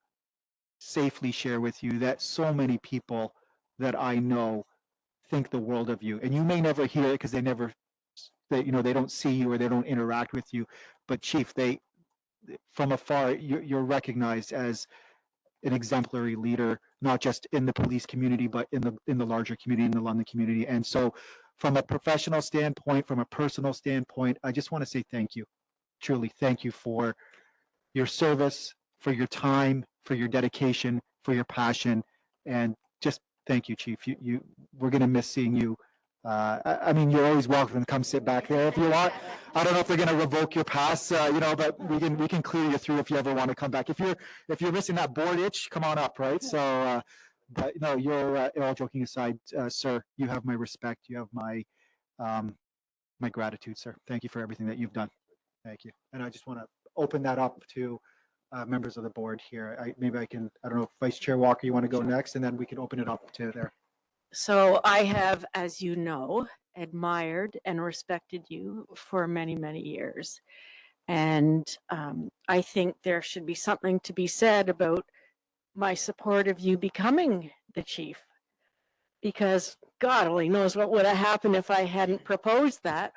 safely share with you that so many people that I know think the world of you, and you may never hear it because they don't see you or they don't interact with you. But Chief, from afar, you're recognized as an exemplary leader, not just in the police community, but in the larger community, in the London community. And so, from a professional standpoint, from a personal standpoint, I just want to say thank you, truly thank you for your service, for your time, for your dedication, for your passion, and just thank you, Chief. We're going to miss seeing you. I mean, you're always welcome to come sit back there if you want. I don't know if they're going to revoke your pass, but we can clear you through if you ever want to come back. If you're missing that board itch, come on up, right? So, but no, you're all joking aside, sir. You have my respect. You have my my gratitude, sir. Thank you for everything that you've done. Thank you. And I just want to open that up to members of the board here. Maybe I don't know if Vice Chair Walker, you want to go next, and then we can open it up to there. So I have, as you know, admired and respected you for many, many years. And I think there should be something to be said about my support of you becoming the chief, because God only knows what would have happened if I hadn't proposed that.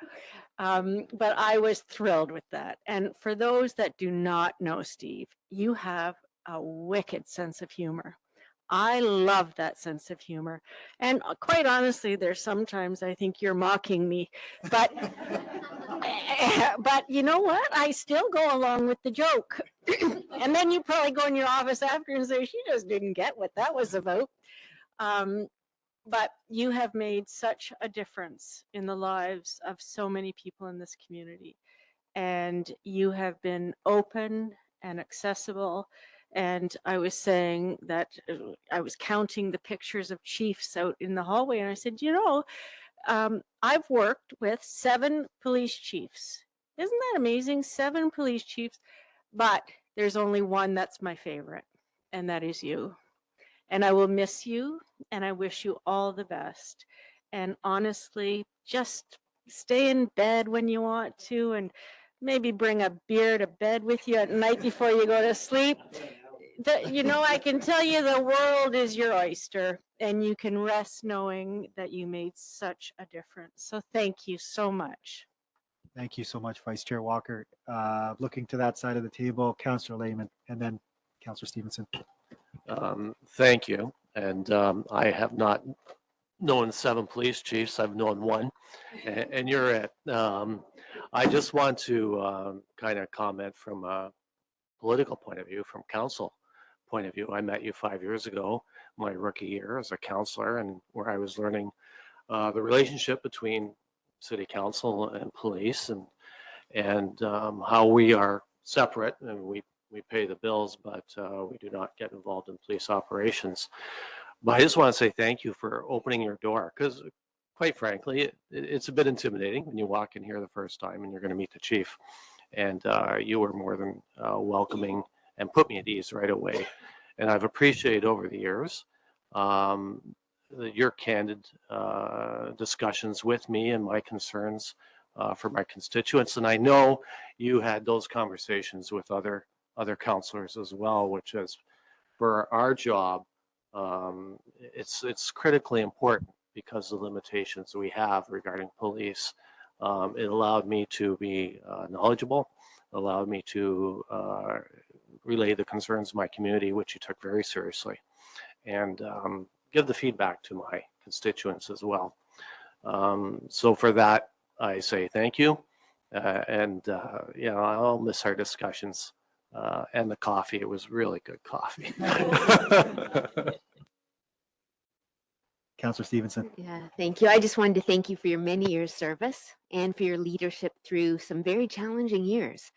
But I was thrilled with that. And for those that do not know Steve, you have a wicked sense of humor. I love that sense of humor. And quite honestly, there's sometimes I think you're mocking me, but but you know what? I still go along with the joke. And then you probably go in your office after and say, she just didn't get what that was about. But you have made such a difference in the lives of so many people in this community. And you have been open and accessible. And I was saying that I was counting the pictures of chiefs out in the hallway. And I said, you know, I've worked with 7 police chiefs. Isn't that amazing? 7 police chiefs. But there's only one that's my favorite. And that is you. And I will miss you. And I wish you all the best. And honestly, just stay in bed when you want to, and maybe bring a beer to bed with you at night before you go to sleep. You know, I can tell you the world is your oyster, and you can rest knowing that you made such a difference. So thank you so much. Thank you so much, Vice Chair Walker. Looking to that side of the table, Councillor Lehman, and then Councillor Stevenson. Thank you. And I have not known 7 police chiefs. I've known 1, and you're it. I just want to kind of comment from a political point of view, from council point of view. I met you 5 years ago, my rookie year as a councillor, and where I was learning the relationship between city council and police, and how we are separate, and we pay the bills, but we do not get involved in police operations. But I just want to say thank you for opening your door, because quite frankly, it's a bit intimidating when you walk in here the first time and you're going to meet the chief. And you were more than welcoming and put me at ease right away. And I've appreciated over the years your candid discussions with me and my concerns for my constituents. And I know you had those conversations with other councillors as well, which is for our job, it's critically important because of the limitations we have regarding police. It allowed me to be knowledgeable, allowed me to relay the concerns of my community, which you took very seriously, and give the feedback to my constituents as well. So for that, I say thank you. And you know, I'll miss our discussions and the coffee. It was really good coffee. Councillor Stevenson. Yeah, thank you. I just wanted to thank you for your many years service and for your leadership through some very challenging years.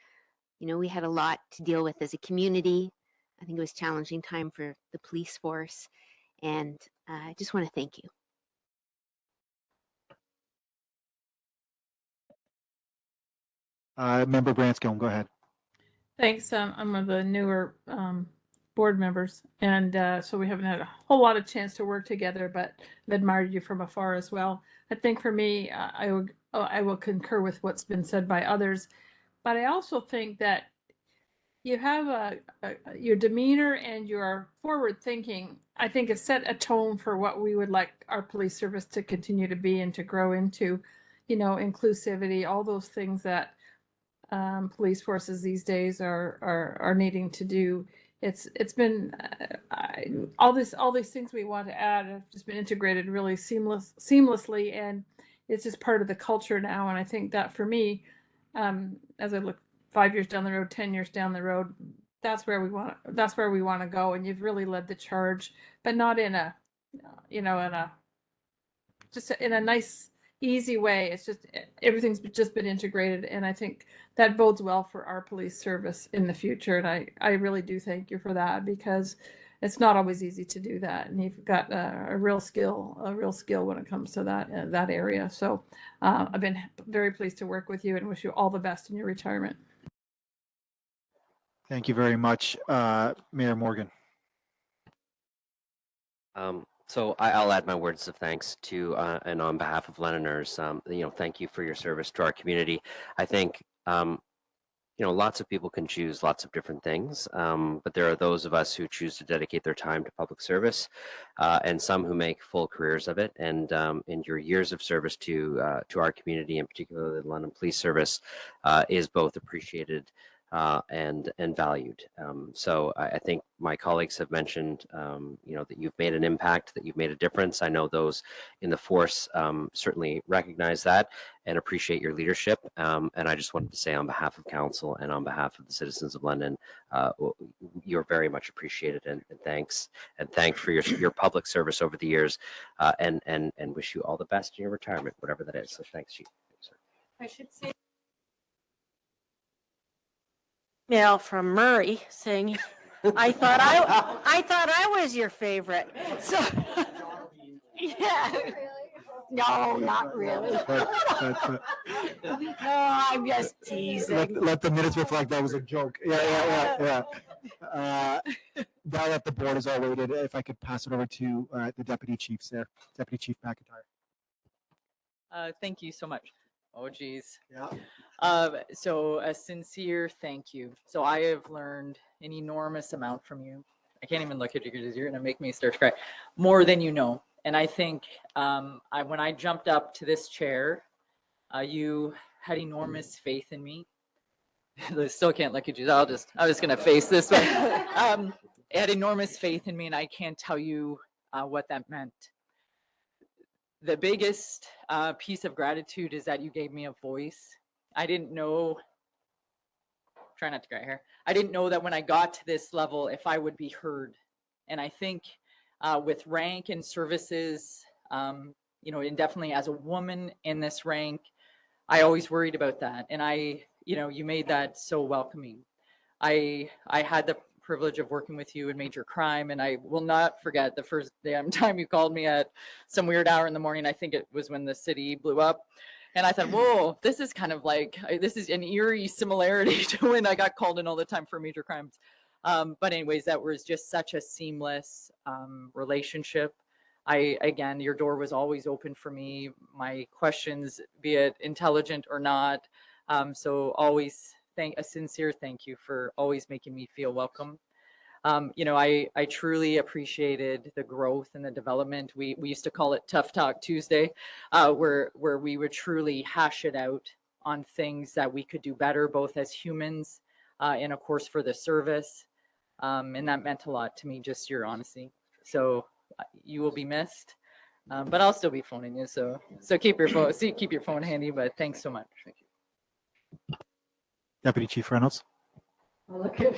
You know, we had a lot to deal with as a community. I think it was a challenging time for the police force, and I just want to thank you. Member Branscombe, go ahead. Thanks. I'm one of the newer board members, and so we haven't had a whole lot of chance to work together, but I've admired you from afar as well. I think for me, I will concur with what's been said by others, but I also think that you have your demeanor and your forward thinking, I think, has set a tone for what we would like our police service to continue to be and to grow into. You know, inclusivity, all those things that police forces these days are needing to do. It's been all these things we want to add have just been integrated really seamlessly, and it's just part of the culture now. And I think that for me, as I look 5 years down the road, 10 years down the road, that's where we want to go. And you've really led the charge, but not in a, you know, in a nice, easy way. It's just everything's just been integrated, and I think that bodes well for our police service in the future. And I really do thank you for that, because it's not always easy to do that, and you've got a real skill when it comes to that area. So I've been very pleased to work with you and wish you all the best in your retirement. Thank you very much, Mayor Morgan. So I'll add my words of thanks to and on behalf of Londoners, thank you for your service to our community. I think lots of people can choose lots of different things, but there are those of us who choose to dedicate their time to public service, and some who make full careers of it. And your years of service to our community, and particularly the London Police Service, is both appreciated and valued. So I think my colleagues have mentioned, that you've made an impact, that you've made a difference. I know those in the force certainly recognize that and appreciate your leadership. And I just wanted to say on behalf of council and on behalf of the citizens of London, you're very much appreciated, and thanks, and thanked for your public service over the years, and wish you all the best in your retirement, whatever that is. So thanks, Chief. I should say. Email from Murray saying, I thought I was your favorite. So, yeah. No, not really. No, I'm just teasing. Let the minutes reflect that was a joke. Yeah. Now that the board is all waited, if I could pass it over to the deputy chiefs there. Deputy Chief McIntyre. Thank you so much. Oh, geez. Yeah. So a sincere thank you. So I have learned an enormous amount from you. I can't even look at you because you're going to make me start to cry. More than you know. And I think when I jumped up to this chair, you had enormous faith in me. I still can't look at you. I'm just going to face this one. Had enormous faith in me, and I can't tell you what that meant. The biggest piece of gratitude is that you gave me a voice. I didn't know, try not to cry here. I didn't know that when I got to this level, if I would be heard. And I think with rank and services, and definitely as a woman in this rank, I always worried about that. And you made that so welcoming. I had the privilege of working with you in major crime, and I will not forget the first damn time you called me at some weird hour in the morning. I think it was when the city blew up, and I thought, whoa, this is kind of like, this is an eerie similarity to when I got called in all the time for major crimes. But anyways, that was just such a seamless relationship. Again, your door was always open for me. My questions, be it intelligent or not. So always a sincere thank you for always making me feel welcome. I truly appreciated the growth and the development. We used to call it Tough Talk Tuesday, where we would truly hash it out on things that we could do better, both as humans and of course for the service. And that meant a lot to me, just your honesty. So you will be missed, but I'll still be phoning you. So keep your phone handy. But thanks so much. Thank you. Deputy Chief Reynolds. Oh, look at.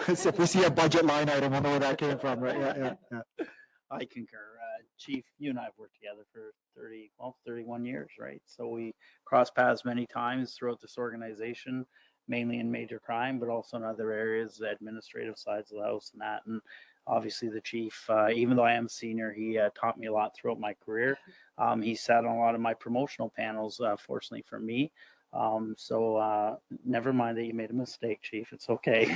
If we see a budget line item, we'll know where that came from, right? Yeah. I concur. Chief, you and I have worked together for 31 years, right? So we crossed paths many times throughout this organization, mainly in major crime, but also in other areas, the administrative sides of the house and that. And obviously the chief, even though I am senior, he taught me a lot throughout my career. He sat on a lot of my promotional panels, fortunately for me. So never mind that you made a mistake, Chief. It's okay.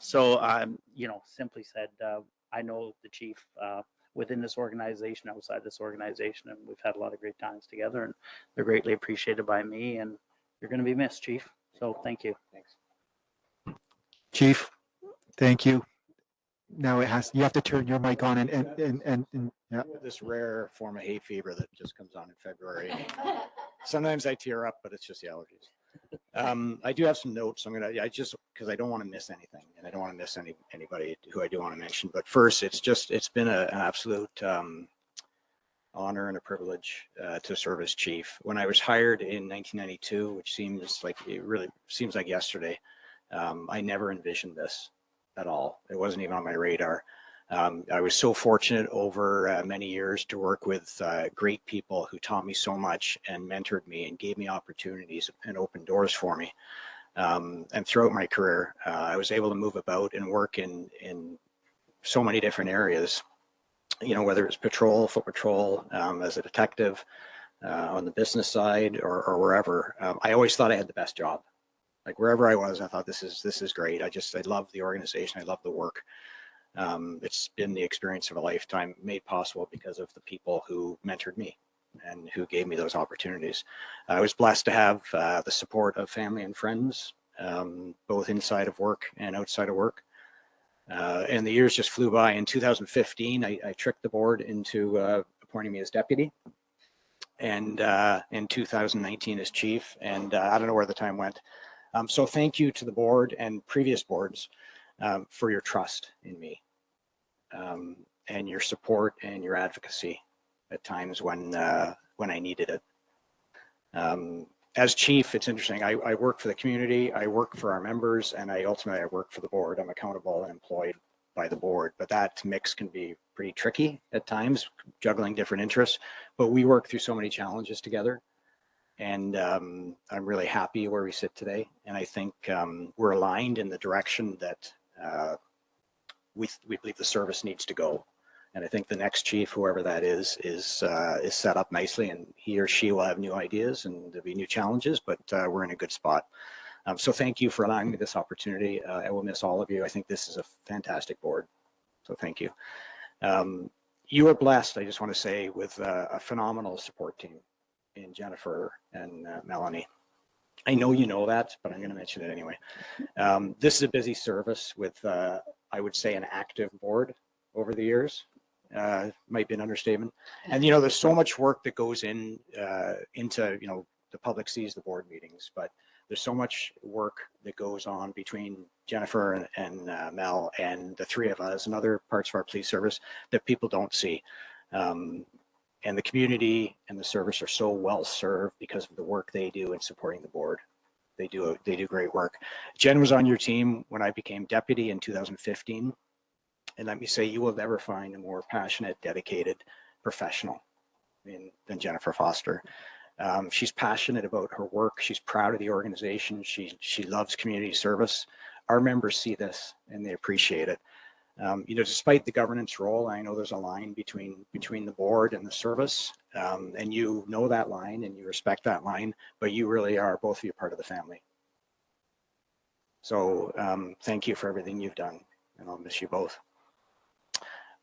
Simply said, I know the chief within this organization, outside this organization, and we've had a lot of great times together, and they're greatly appreciated by me, and you're going to be missed, Chief. So thank you. Thanks. Chief, thank you. Now you have to turn your mic on and yeah. This rare form of hay fever that just comes on in February. Sometimes I tear up, but it's just the allergies. I do have some notes. Because I don't want to miss anything, and I don't want to miss anybody who I do want to mention. But first, it's been an absolute honor and a privilege to serve as chief. When I was hired in 1992, which really seems like yesterday, I never envisioned this at all. It wasn't even on my radar. I was so fortunate over many years to work with great people who taught me so much and mentored me and gave me opportunities and opened doors for me. And throughout my career, I was able to move about and work in so many different areas, whether it's patrol, foot patrol, as a detective, on the business side or wherever. I always thought I had the best job. Like wherever I was, I thought this is great. I love the organization. I love the work. It's been the experience of a lifetime, made possible because of the people who mentored me and who gave me those opportunities. I was blessed to have the support of family and friends, both inside of work and outside of work. And the years just flew by. In 2015, I tricked the board into appointing me as deputy, and in 2019 as chief. And I don't know where the time went. So thank you to the board and previous boards for your trust in me, and your support and your advocacy at times when I needed it. As chief, it's interesting. I work for the community, I work for our members, and ultimately I work for the board. I'm accountable and employed by the board, but that mix can be pretty tricky at times, juggling different interests. But we work through so many challenges together, and I'm really happy where we sit today. And I think we're aligned in the direction that we believe the service needs to go. And I think the next chief, whoever that is set up nicely, and he or she will have new ideas and there'll be new challenges, but we're in a good spot. So thank you for allowing me this opportunity. I will miss all of you. I think this is a fantastic board. So thank you. You are blessed, I just want to say, with a phenomenal support team in Jennifer and Melanie. I know you know that, but I'm going to mention it anyway. This is a busy service with, I would say, an active board over the years. Might be an understatement. And there's so much work that goes into the public sees the board meetings, but there's so much work that goes on between Jennifer and Mel and the three of us and other parts of our police service that people don't see. And the community and the service are so well served because of the work they do in supporting the board. They do great work. Jen was on your team when I became deputy in 2015. And let me say, you will never find a more passionate, dedicated professional than Jennifer Foster. She's passionate about her work. She's proud of the organization. She loves community service. Our members see this and they appreciate it. Despite the governance role, I know there's a line between the board and the service, and you know that line and you respect that line, but you really are, both of you, part of the family. So thank you for everything you've done, and I'll miss you both.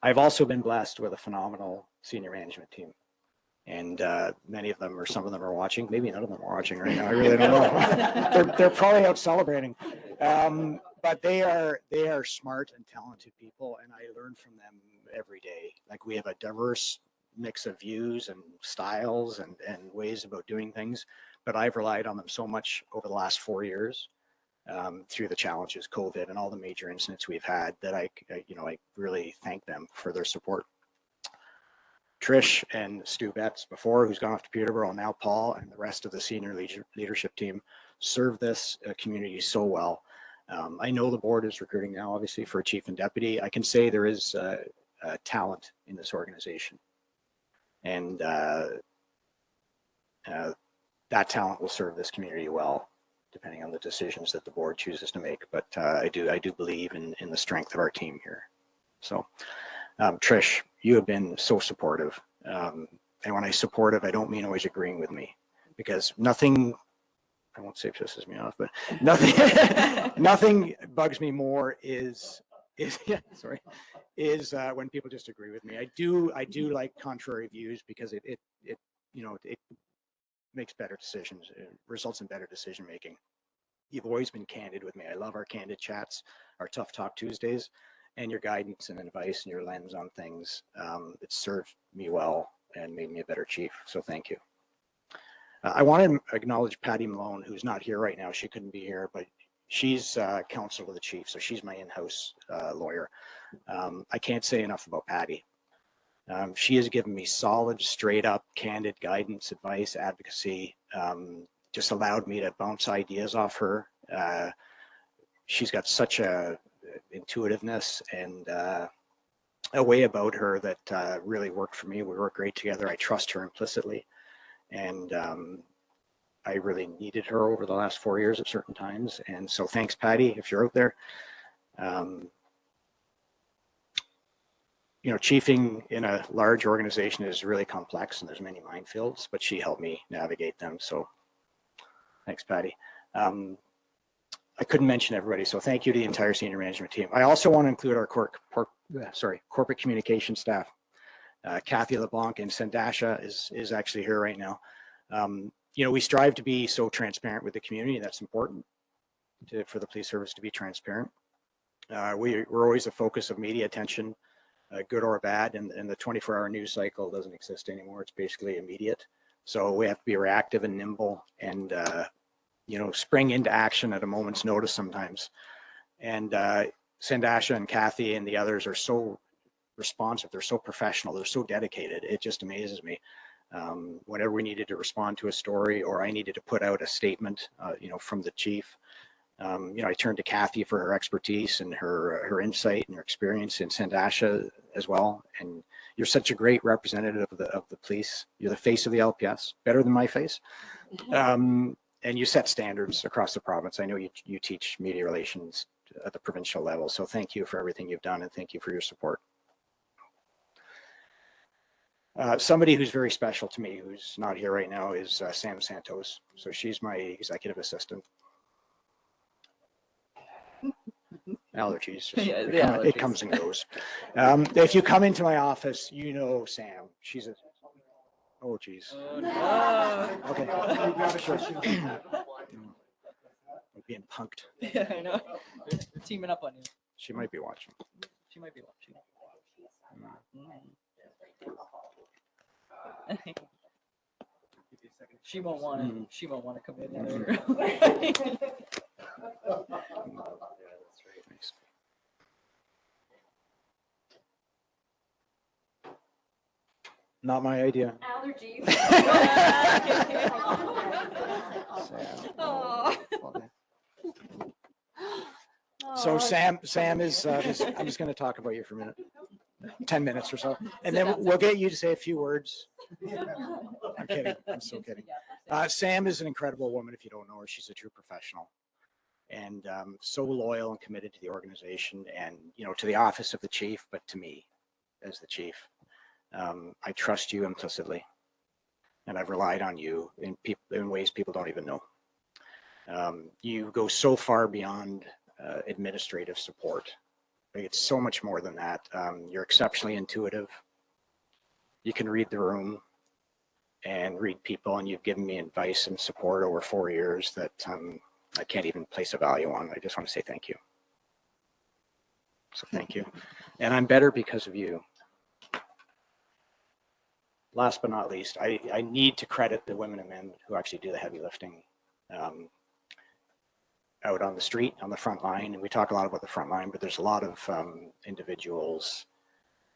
I've also been blessed with a phenomenal senior management team, and many of them, or some of them, are watching. Maybe none of them are watching right now. I really don't know. they're probably out celebrating, but they are smart and talented people, and I learn from them every day. Like, we have a diverse mix of views and styles and ways about doing things, but I've relied on them so much over the last 4 years. Through the challenges, COVID, and all the major incidents we've had, that I really thank them for their support. Trish and Stu Betts before, who's gone off to Peterborough, and now Paul and the rest of the senior leadership team serve this community so well. I know the board is recruiting now, obviously, for a chief and deputy. I can say there is talent in this organization, and that talent will serve this community well, depending on the decisions that the board chooses to make. But I do believe in the strength of our team here. So Trish, you have been so supportive. And when I supportive, I don't mean always agreeing with me, because nothing, I won't say pisses me off, but nothing bugs me more is when people just agree with me. I do like contrary views, because it makes better decisions. It results in better decision making. You've always been candid with me. I love our candid chats, our Tough Talk Tuesdays, and your guidance and advice and your lens on things. It served me well and made me a better chief. So thank you. I want to acknowledge Patty Malone, who's not here right now. She couldn't be here, but she's counsel to the chief, so she's my in-house lawyer. I can't say enough about Patty. She has given me solid, straight up, candid guidance, advice, advocacy, just allowed me to bounce ideas off her. She's got such a intuitiveness and a way about her that really worked for me. We work great together. I trust her implicitly. And I really needed her over the last 4 years at certain times. And so thanks, Patty, if you're out there. you know, chiefing in a large organization is really complex and there's many minefields, but she helped me navigate them. So thanks, Patty. I couldn't mention everybody, so thank you to the entire senior management team. I also want to include our corporate communication staff. Kathy LeBlanc and Sandasha is actually here right now. You know, we strive to be so transparent with the community. That's important for the police service to be transparent. We're always a focus of media attention, good or bad, and the 24-hour news cycle doesn't exist anymore. It's basically immediate. So we have to be reactive and nimble and, you know, spring into action at a moment's notice sometimes. And Sandasha and Kathy and the others are so responsive. They're so professional. They're so dedicated. It just amazes me. Whenever we needed to respond to a story or I needed to put out a statement, you know, from the chief, you know, I turned to Kathy for her expertise and her insight and her experience, and Sandasha as well. And you're such a great representative of the police. You're the face of the LPS, better than my face. And you set standards across the province. I know you teach media relations at the provincial level. So thank you for everything you've done and thank you for your support. Somebody who's very special to me, who's not here right now, is Sam Santos. So she's my executive assistant. Allergies. It comes and goes. If you come into my office, you know Sam. She's a... Oh, geez. Oh, no. Okay. I'm being punked. Yeah, I know. They're teaming up on you. She might be watching. She might be watching. She won't want to. She won't want to come in either. Not my idea. Allergies. So Sam is, I'm just going to talk about you for a minute, 10 minutes or so, and then we'll get you to say a few words. I'm kidding. I'm so kidding. Sam is an incredible woman. If you don't know her, she's a true professional and so loyal and committed to the organization and, you know, to the office of the chief, but to me as the chief. I trust you implicitly, and I've relied on you in ways people don't even know. You go so far beyond administrative support. It's so much more than that. You're exceptionally intuitive. You can read the room and read people, and you've given me advice and support over 4 years that I can't even place a value on. I just want to say thank you. So thank you. And I'm better because of you. Last but not least, I need to credit the women and men who actually do the heavy lifting out on the street, on the front line. And we talk a lot about the front line, but there's a lot of individuals,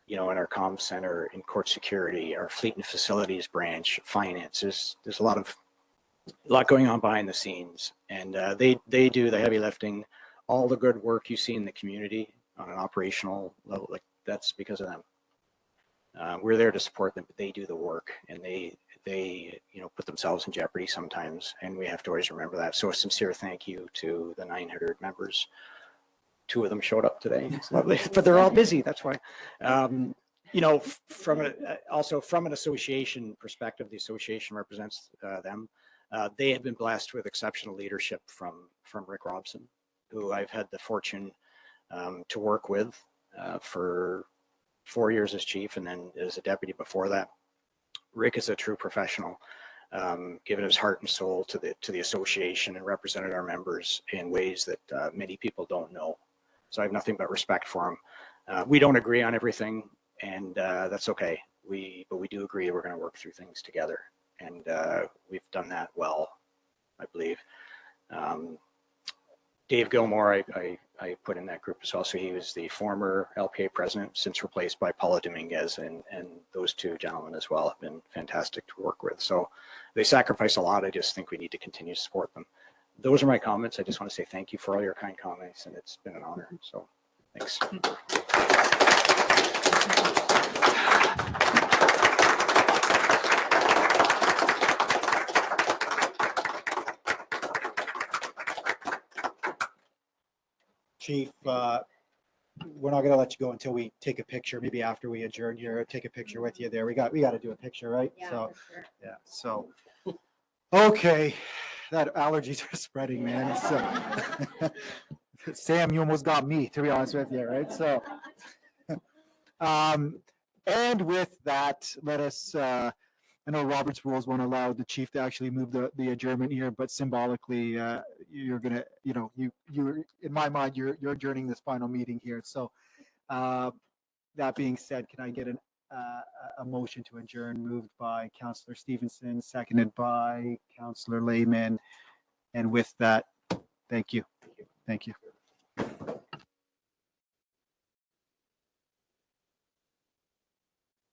you know, in our comm center, in court security, our fleet and facilities branch, finance. There's a lot going on behind the scenes. And they do the heavy lifting, all the good work you see in the community on an operational level, like that's because of them. We're there to support them, but they do the work, and they you know, put themselves in jeopardy sometimes, and we have to always remember that. So a sincere thank you to the 900 members. 2 of them showed up today. It's lovely, but they're all busy. That's why. You know, also from an association perspective, the association represents them. They have been blessed with exceptional leadership from Rick Robson, who I've had the fortune to work with for 4 years as chief and then as a deputy before that. Rick is a true professional, given his heart and soul to the association and represented our members in ways that many people don't know. So I have nothing but respect for him. We don't agree on everything, and that's okay. But we do agree we're going to work through things together, and we've done that well, I believe. Dave Gilmore, I put in that group as well. So he was the former LPA president, since replaced by Paula Dominguez, and those 2 gentlemen as well have been fantastic to work with. So they sacrifice a lot. I just think we need to continue to support them. Those are my comments. I just want to say thank you for all your kind comments, and it's been an honor. So thanks. Chief, we're not gonna let you go until we take a picture, maybe after we adjourn here, take a picture with you there. We got to do a picture, right? So, yeah, so, okay, that allergies are spreading, man. So, Sam, you almost got me, to be honest with you, right? So, and with that, let us, I know Robert's rules won't allow the chief to actually move the adjournment here, but symbolically, you're gonna, you're in my mind, you're adjourning this final meeting here. So, that being said, can I get a motion to adjourn moved by Councillor Stevenson, seconded by Councillor Lehman, and with that, thank you, thank you.